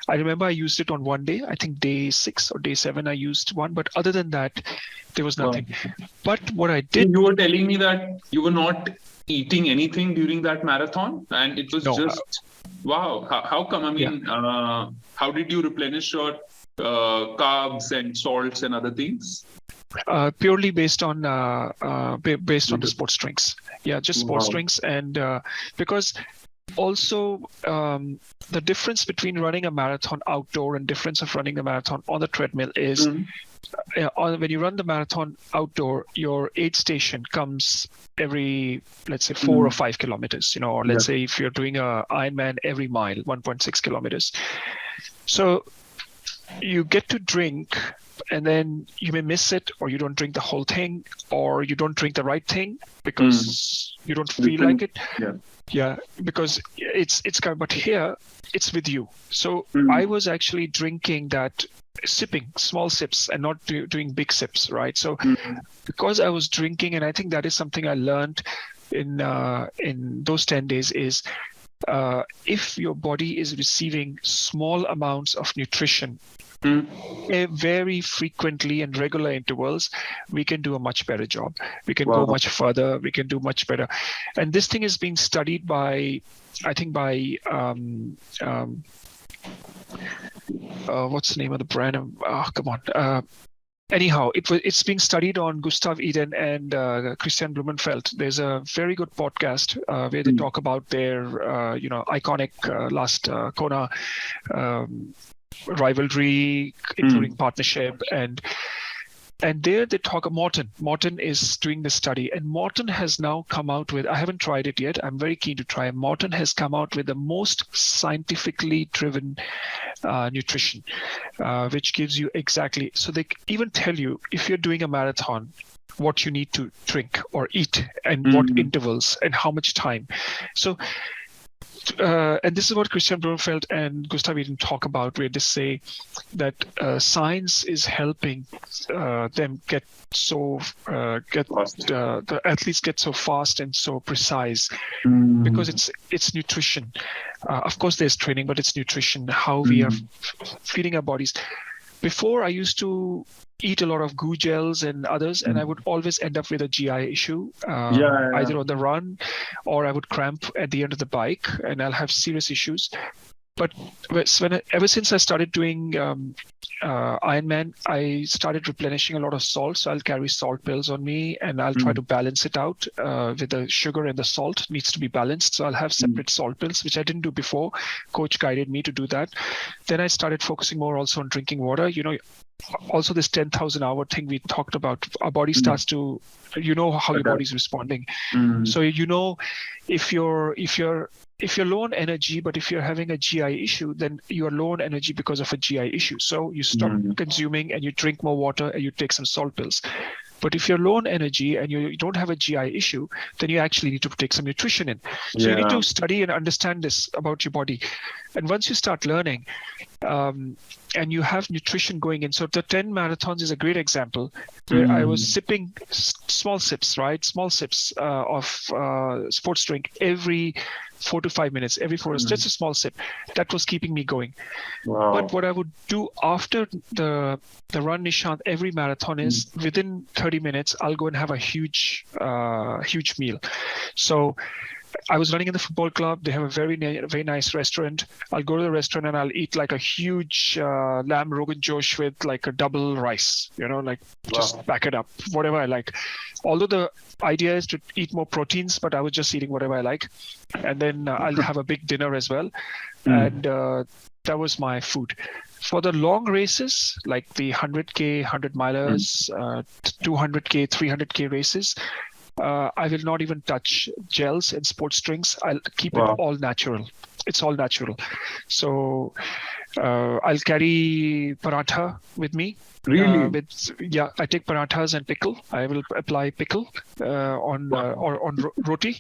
I remember I used it on one day. I think day 6 or day 7, I used one. But other than that, there was nothing. Wow. But what I did... You were telling me that you were not eating anything during that marathon, and it was wow. How come? I mean, how did you replenish your carbs and salts and other things? Purely based on the sports drinks. Yeah, just sports drinks. And because also the difference between running a marathon outdoor and difference of running a marathon on the treadmill is when you run the marathon outdoor, your aid station comes every, let's say, 4 or 5 kilometers, or let's say if you're doing a Ironman every mile, 1.6 kilometers. So you get to drink, and then you may miss it, or you don't drink the whole thing, or you don't drink the right thing because you don't feel like it. Yeah, because it's kind of, but here it's with you. So I was actually drinking that, sipping small sips and not doing big sips, right? So because I was drinking, and I think that is something I learned in those 10 days is if your body is receiving small amounts of nutrition very frequently and regular intervals, we can do a much better job. We can go much further. We can do much better. And this thing is being studied by, I think by, what's the name of the brand? Anyhow, it's being studied on Gustav Iden and Christian Blumenfeld. There's a very good podcast where they talk about their, iconic last Kona rivalry, including partnership, and there they talk of Morton. Morton is doing this study, and Morton has now come out with, I haven't tried it yet, I'm very keen to try it. Morton has come out with the most scientifically driven nutrition, which gives you exactly, so they even tell you if you're doing a marathon, what you need to drink or eat and what intervals and how much time. So and this is what Christian Blumenfeld and Gustav Iden talk about, where they say that science is helping them the athletes get so fast and so precise because it's nutrition. Of course, there's training, but it's nutrition, how we are feeding our bodies. Before, I used to eat a lot of goo gels and others, and I would always end up with a GI issue, either on the run or I would cramp at the end of the bike and I'll have serious issues. But ever since I started doing Ironman, I started replenishing a lot of salt. So I'll carry salt pills on me, and I'll try to balance it out with the sugar and the salt needs to be balanced. So I'll have separate salt pills, which I didn't do before. Coach guided me to do that. Then I started focusing more also on drinking water. Also this 10,000 hour thing we talked about, our body starts to, how your body's responding. So if you're low on energy, but if you're having a GI issue, then you are low on energy because of a GI issue. So you stop consuming and you drink more water and you take some salt pills. But if you're low on energy and you don't have a GI issue, then you actually need to take some nutrition in. So you need to study and understand this about your body. And once you start learning, and you have nutrition going in. So the 10 marathons is a great example where I was sipping small sips of sports drink every 4 to 5 minutes, every 4 hours, just a small sip. That was keeping me going. Wow. But what I would do after the run, Nishant, every marathon is within 30 minutes, I'll go and have a huge meal. So I was running in the football club. They have a very nice restaurant. I'll go to the restaurant and I'll eat like a huge lamb rogan josh with like a double rice, just pack it up, whatever I like. Although the idea is to eat more proteins, but I was just eating whatever I like. And then I'll have a big dinner as well. And that was my food. For the long races, like the 100K, 100 milers, 200K, 300K races, I will not even touch gels and sports drinks. I'll keep it all natural. It's all natural. So I'll carry paratha with me. Really? I take parathas and pickle. I will apply pickle on roti,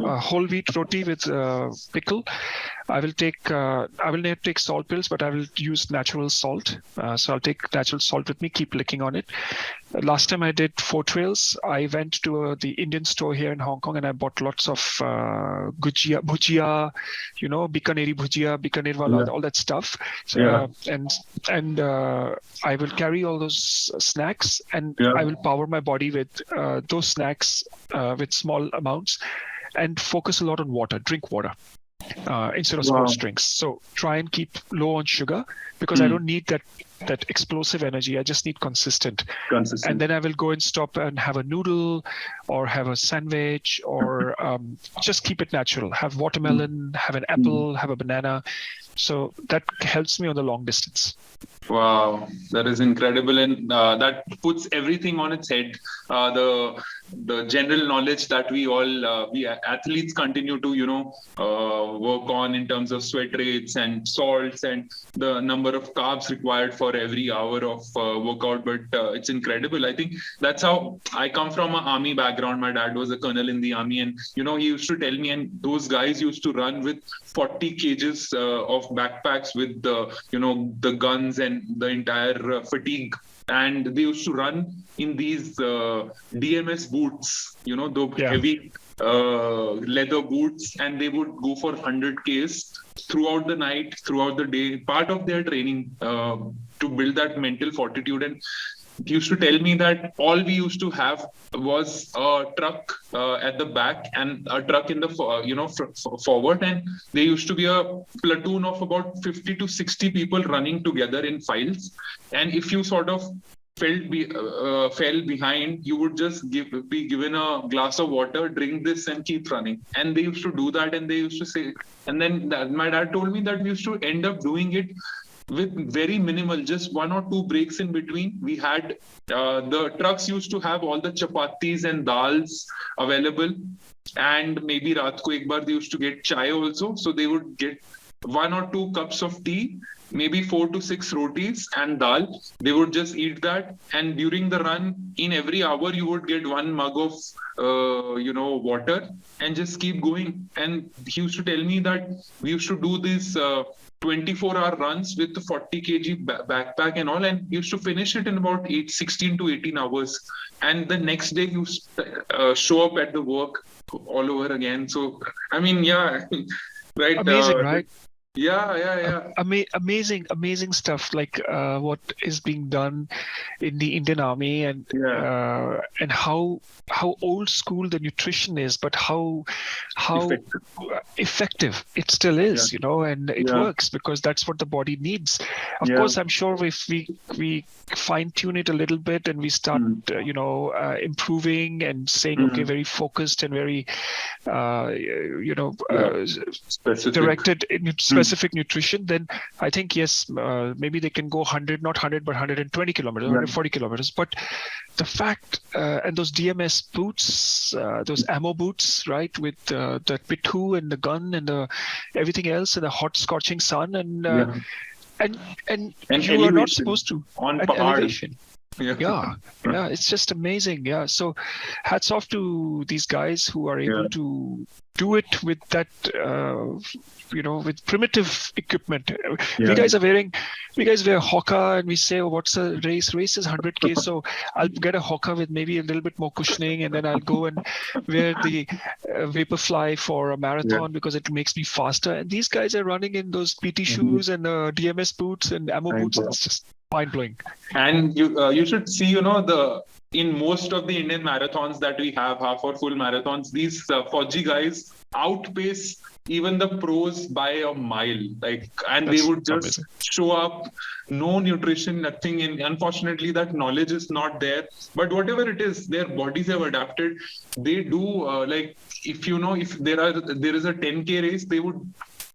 whole wheat roti with pickle. I will not take salt pills, but I will use natural salt. So I'll take natural salt with me, keep licking on it. Last time I did 4 trails, I went to the Indian store here in Hong Kong and I bought lots of bhujia, Bikaneri bhujia, Bikaner wala, all that stuff. So, and I will carry all those snacks and I will power my body with those snacks with small amounts and focus a lot on water, drink water. Instead of sports drinks. So try and keep low on sugar because I don't need that explosive energy. I just need consistent. And then I will go and stop and have a noodle or have a sandwich or just keep it natural. Have watermelon, have an apple, have a banana. So that helps me on the long distance. Wow, that is incredible, and that puts everything on its head. The general knowledge that we athletes continue to work on in terms of sweat rates and salts and the number of carbs required for every hour of workout. But it's incredible. I think that's how I come from an army background. My dad was a colonel in the army, and he used to tell me, and those guys used to run with 40 kgs of backpacks with the guns and the entire fatigue, and they used to run in these DMS boots, heavy leather boots, and they would go for 100 Ks throughout the night, throughout the day, part of their training to build that mental fortitude. And he used to tell me that all we used to have was a truck at the back and a truck in the forward, and there used to be a platoon of about 50 to 60 people running together in files. And if you sort of fell behind, you would just be given a glass of water, drink this and keep running. And they used to do that, and they used to say, and then my dad told me that we used to end up doing it with very minimal, just 1 or 2 breaks in between. We had the trucks used to have all the chapatis and dals available, and maybe raat ko ek baar they used to get chai also. So they would get 1 or 2 cups of tea, maybe 4 to 6 rotis and dal. They would just eat that, and during the run, in every hour, you would get 1 mug of water and just keep going. And he used to tell me that we used to do this 24-hour runs with the 40 kg backpack and all, and used to finish it in about 16 to 18 hours. And the next day, you show up at the work all over again. So, I mean, right. Amazing, right? Yeah. Amazing stuff, like what is being done in the Indian Army, and how old school the nutrition is, but how Effective. effective it still is, and it works because that's what the body needs. Of course, I'm sure if we fine tune it a little bit and we start improving and saying okay, very focused and very specific. directed in specific nutrition, then I think yes, maybe they can go 100, not 100 but 120 kilometers, 140 kilometers. But the fact, and those DMS boots, those ammo boots, right, with the pitu and the gun and everything else, and the hot scorching sun, and you are not supposed to on elevation. Yeah, it's just amazing. Yeah, so hats off to these guys who are able to do it with that, with primitive equipment. We guys wear Hoka, and we say, oh, what's a race? Race is 100K, so I'll get a Hoka with maybe a little bit more cushioning, and then I'll go and wear the Vaporfly for a marathon because it makes me faster. And these guys are running in those PT shoes and DMS boots and ammo boots. It's just mind-blowing. And you should see, in most of the Indian marathons that we have, half or full marathons, these Fauji guys outpace even the pros by a mile. They would just show up, no nutrition, nothing. And unfortunately, that knowledge is not there. But whatever it is, their bodies have adapted. They do if there is a 10K race, they would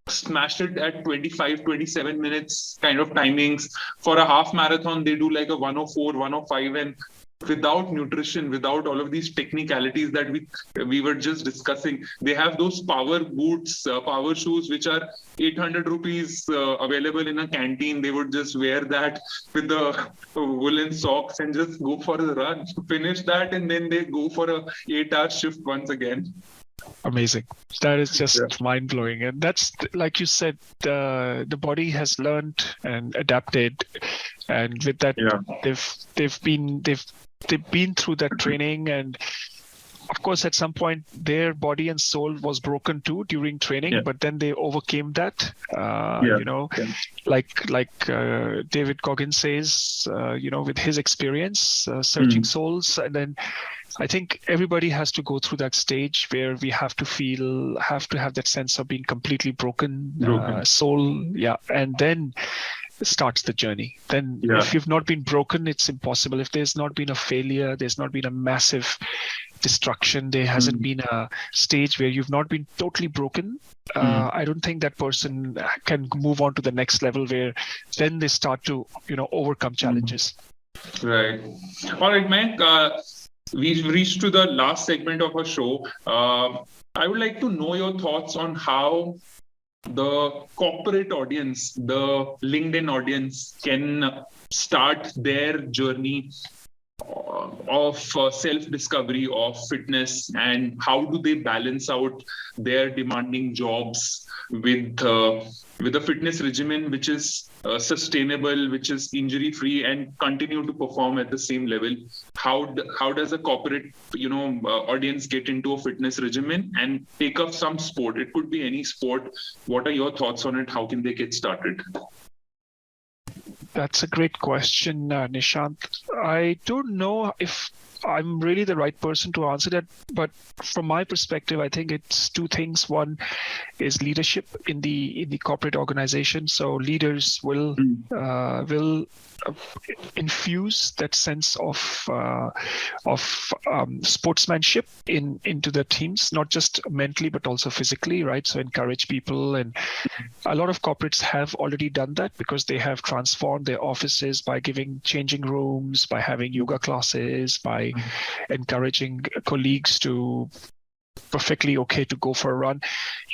smash it at 25-27 minutes kind of timings. For a half marathon, they do like a 104, 105, and without nutrition, without all of these technicalities that we were just discussing, they have those power boots, power shoes, which are 800 rupees available in a canteen. They would just wear that with the woolen socks and just go for the run, finish that, and then they go for a 8-hour shift once again. Amazing. That is just mind-blowing. And that's, like you said, the body has learned and adapted, and with that they've been through that training. And of course, at some point their body and soul was broken too during training, but then they overcame that. Like David Goggins says, with his experience, searching souls. And then I think everybody has to go through that stage where we have to have that sense of being completely broken. Soul. And then starts the journey. Then if you've not been broken, it's impossible. If there's not been a failure, there's not been a massive destruction, there hasn't been a stage where you've not been totally broken, I don't think that person can move on to the next level, where then they start to overcome challenges. Right. All right, Mayank, we've reached to the last segment of our show. I would like to know your thoughts on how the corporate audience, the LinkedIn audience, can start their journey of self-discovery of fitness, and how do they balance out their demanding jobs with a fitness regimen which is sustainable, which is injury-free, and continue to perform at the same level. How does a corporate audience get into a fitness regimen and take up some sport? It could be any sport. What are your thoughts on it? How can they get started? That's a great question, Nishant. I don't know if I'm really the right person to answer that, but from my perspective, I think it's two things. One is leadership in the corporate organization. So leaders will infuse that sense of sportsmanship into the teams, not just mentally but also physically, right? So encourage people, and a lot of corporates have already done that because they have transformed their offices by giving changing rooms, by having yoga classes, by encouraging colleagues to perfectly okay to go for a run.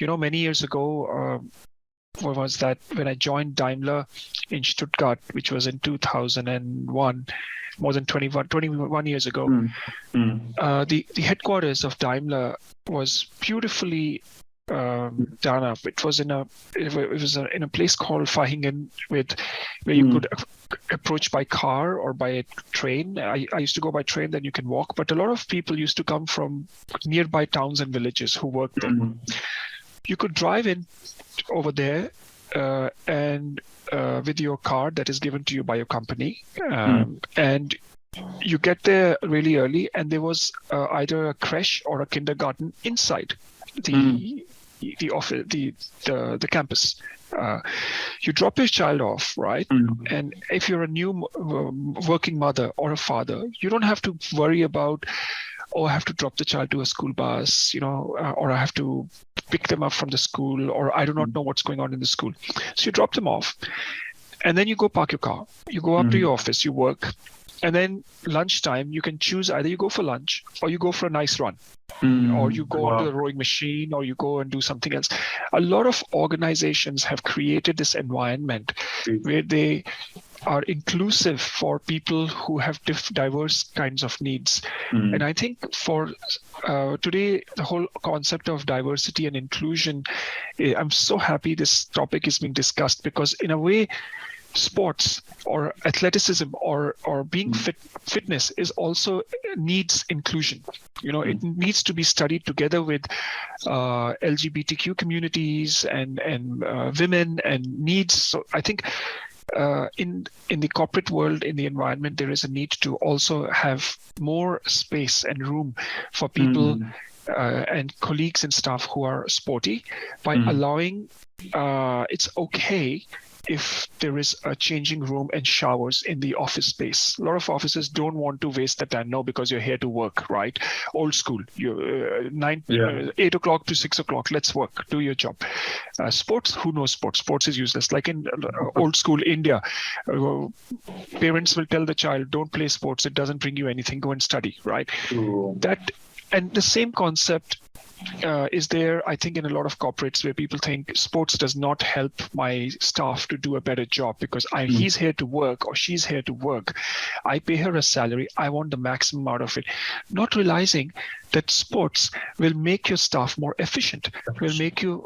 Many years ago, what was that? When I joined Daimler in Stuttgart, which was in 2001, more than 21 years ago, the headquarters of Daimler was beautifully done up. It was in a place called Fahingen, where you could approach by car or by a train. I used to go by train, then you can walk. But a lot of people used to come from nearby towns and villages who worked there. You could drive in over there and with your card that is given to you by your company, and you get there really early, and there was either a creche or a kindergarten inside the office, the campus. You drop your child off, right? And if you're a new working mother or a father, you don't have to worry about, oh, I have to drop the child to a school bus, or I have to pick them up from the school, or I do not know what's going on in the school. So you drop them off, and then you go park your car. You go up to your office, you work, and then lunchtime, you can choose either you go for lunch or you go for a nice run. Or you go onto the rowing machine, or you go and do something else. A lot of organizations have created this environment where they are inclusive for people who have diverse kinds of needs. And I think for today, the whole concept of diversity and inclusion, I'm so happy this topic is being discussed, because in a way, sports or athleticism or being fitness is also needs inclusion. It needs to be studied together with LGBTQ communities and women and needs. So I think in the corporate world, in the environment, there is a need to also have more space and room for people and colleagues and staff who are sporty, by allowing it's okay if there is a changing room and showers in the office space. A lot of offices don't want to waste the time. No, because you're here to work, right? Old school. You're 8 o'clock to 6 o'clock. Let's work. Do your job. Sports, who knows sports? Sports is useless. Like in old school India, parents will tell the child, don't play sports. It doesn't bring you anything. Go and study, right? And the same concept is there, I think, in a lot of corporates, where people think sports does not help my staff to do a better job, because he's here to work or she's here to work. I pay her a salary. I want the maximum out of it. Not realizing that sports will make your staff more efficient, will make you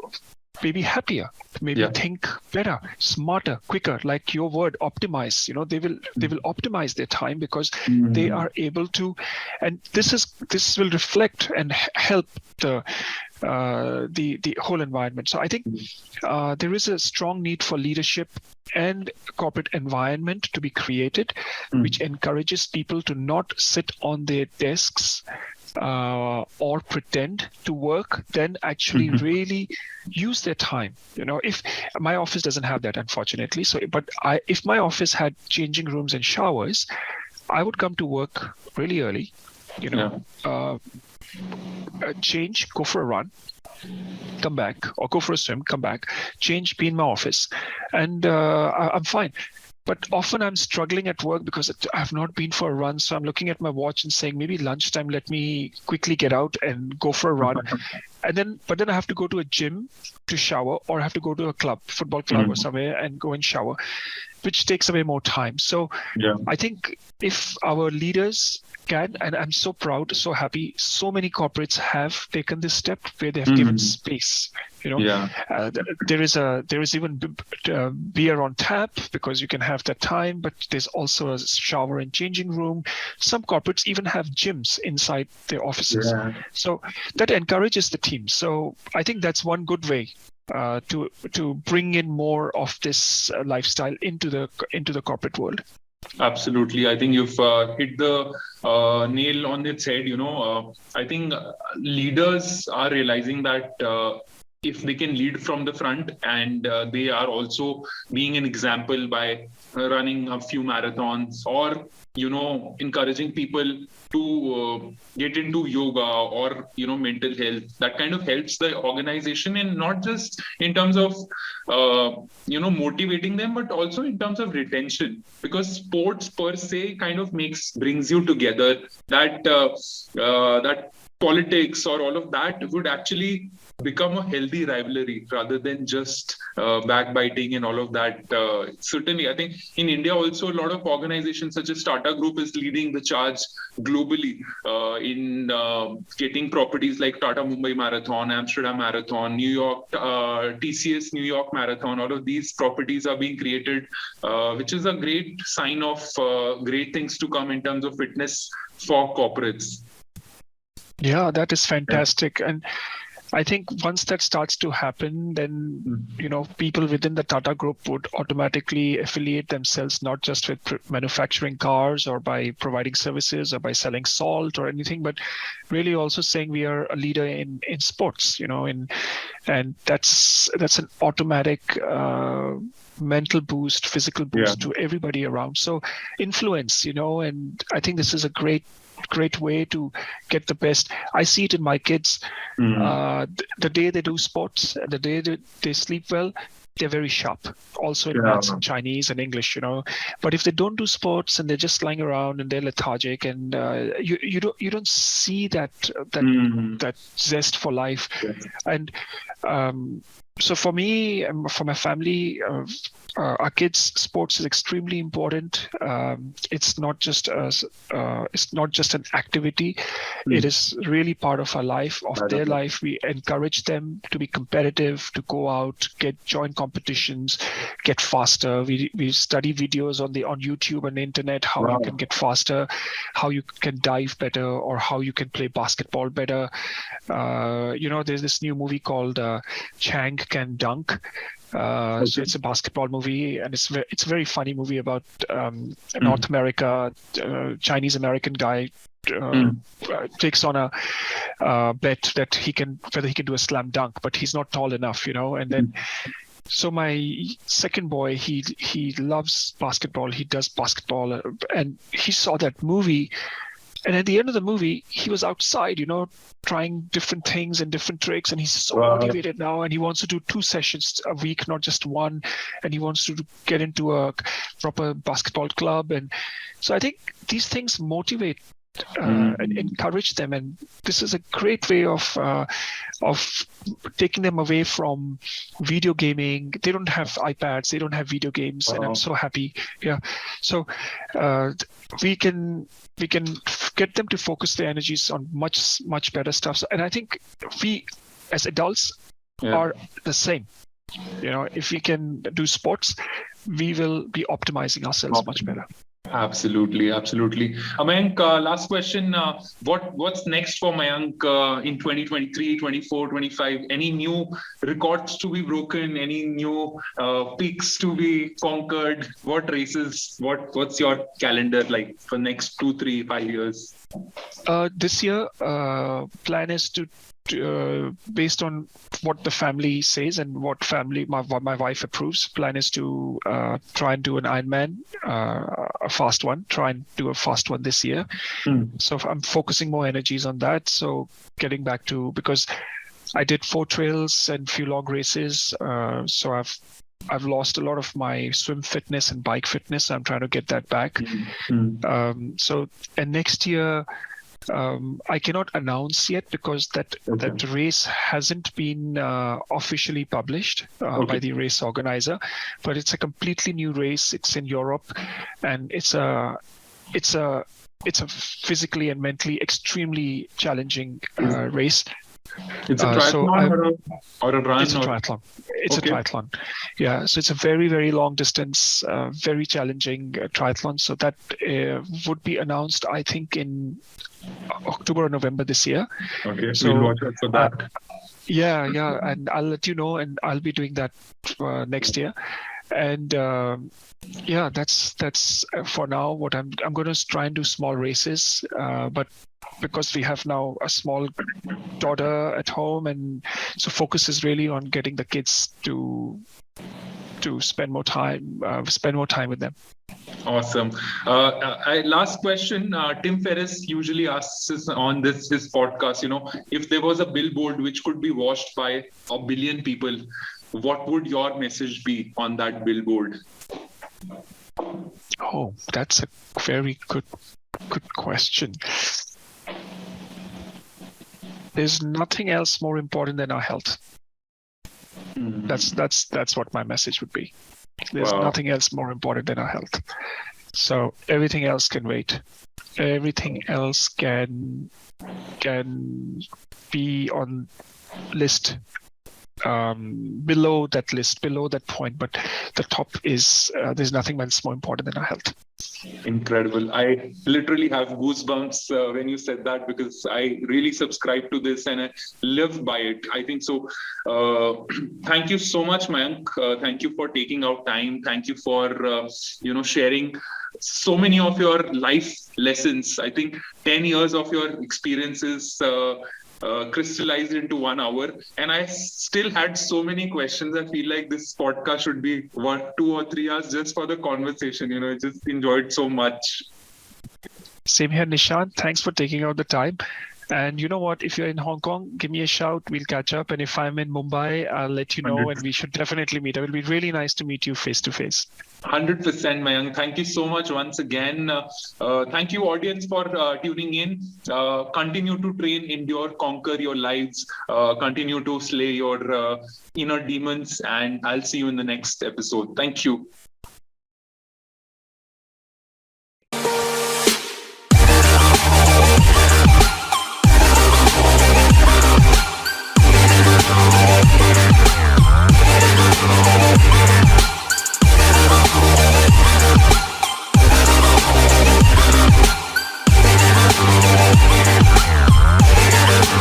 maybe happier, maybe think better, smarter, quicker, like your word, optimize. They will optimize their time, because they are able to, and this will reflect and help the whole environment. So I think there is a strong need for leadership and corporate environment to be created, which encourages people to not sit on their desks or pretend to work, then actually really use their time. If my office doesn't have that, unfortunately, if my office had changing rooms and showers, I would come to work really early, change, go for a run, come back, or go for a swim, come back, change, be in my office, and I'm fine. But often I'm struggling at work because I have not been for a run. So I'm looking at my watch and saying, maybe lunchtime, let me quickly get out and go for a run. But then I have to go to a gym to shower, or I have to go to a club, football club or somewhere, and go and shower, which takes away more time. So I think if our leaders can, and I'm so proud, so happy, so many corporates have taken this step where they have given space. There is even beer on tap, because you can have that time, but there's also a shower and changing room. Some corporates even have gyms inside their offices. So that encourages the team. So I think that's one good way to bring in more of this lifestyle into the corporate world. Absolutely. I think you've hit the nail on its head. I think leaders are realizing that if they can lead from the front, and they are also being an example by running a few marathons, or encouraging people to get into yoga or mental health, that kind of helps the organization, and not just in terms of motivating them, but also in terms of retention, because sports per se kind of brings you together. That politics or all of that would actually become a healthy rivalry rather than just backbiting and all of that. Certainly, I think in India also a lot of organizations such as Tata Group is leading the charge globally in getting properties like Tata Mumbai Marathon, Amsterdam Marathon, New York, TCS New York Marathon. All of these properties are being created, which is a great sign of great things to come in terms of fitness for corporates. Yeah, that is fantastic. And I think once that starts to happen, then people within the Tata Group would automatically affiliate themselves not just with manufacturing cars or by providing services or by selling salt or anything, but really also saying we are a leader in sports. And that's an automatic mental boost, physical boost to everybody around. So influence, and I think this is a great way to get the best. I see it in my kids. The day they do sports and the day they sleep well, they're very sharp. Also in maths and Chinese and English, But if they don't do sports and they're just lying around and they're lethargic, and you don't see that zest for life. And so for me, for my family, our kids' sports is extremely important. It's not just an activity. It is really part of our life, of their life. We encourage them to be competitive, to go out, join competitions, get faster. We study videos on YouTube and the internet how you can get faster, how you can dive better, or how you can play basketball better. There's this new movie called Chang Can Dunk. So it's a basketball movie, and it's a very funny movie about North America. Chinese American guy takes on a bet that whether he can do a slam dunk, but he's not tall enough, and then. So my second boy, he loves basketball. He does basketball, and he saw that movie. And at the end of the movie, he was outside, trying different things and different tricks. And he's so motivated now. And he wants to do 2 sessions a week, not just 1. And he wants to get into a proper basketball club. And so I think these things motivate and encourage them. And this is a great way of taking them away from video gaming. They don't have iPads. They don't have video games. And I'm so happy. Yeah. So we can get them to focus their energies on much better stuff. And I think we as adults are the same. If we can do sports, we will be optimizing ourselves much better. Absolutely. Mayank, last question. What's next for Mayank in 2023, 24, 25? Any new records to be broken? Any new peaks to be conquered? What races? What's your calendar like for next 2, 3, 5 years? This year, plan is to based on what the family says and what my wife approves, plan is to try and do an Ironman, a fast one, this year. So I'm focusing more energies on that. So getting back to, because I did 4 trails and few long races, so I've lost a lot of my swim fitness and bike fitness. I'm trying to get that back. And next year, I cannot announce yet because that race hasn't been officially published by the race organizer, but it's a completely new race. It's in Europe, and it's a physically and mentally extremely challenging race. It's a triathlon or a run? It's a triathlon. It's a triathlon. Yeah. So it's a very, very long distance, very challenging triathlon. So that would be announced, I think, in October or November this year. Okay. So we'll watch out for that. Yeah. And I'll let you know, and I'll be doing that next year. And that's for now what I'm going to try and do small races, but because we have now a small daughter at home, and so focus is really on getting the kids to spend more time with them. Awesome. Last question. Tim Ferriss usually asks us on his podcast, if there was a billboard which could be watched by 1 billion people, what would your message be on that billboard? Oh, that's a very good question. There's nothing else more important than our health. That's what my message would be. There's nothing else more important than our health. So everything else can wait. Everything else can be on list below that list, below that point, but the top is there's nothing else more important than our health. Incredible. I literally have goosebumps when you said that, because I really subscribe to this and I live by it. I think so. Thank you so much, Mayank. Thank you for taking out time. Thank you for sharing so many of your life lessons. I think 10 years of your experiences crystallized into 1 hour, and I still had so many questions. I feel like this podcast should be 2 or 3 hours just for the conversation. I just enjoyed so much. Same here, Nishant. Thanks for taking out the time. And you know what? If you're in Hong Kong, give me a shout. We'll catch up. And if I'm in Mumbai, I'll let you know. 100%. And we should definitely meet. It will be really nice to meet you face to face. 100%, Mayank. Thank you so much once again. Thank you, audience, for tuning in. Continue to train, endure, conquer your lives. Continue to slay your inner demons. And I'll see you in the next episode. Thank you.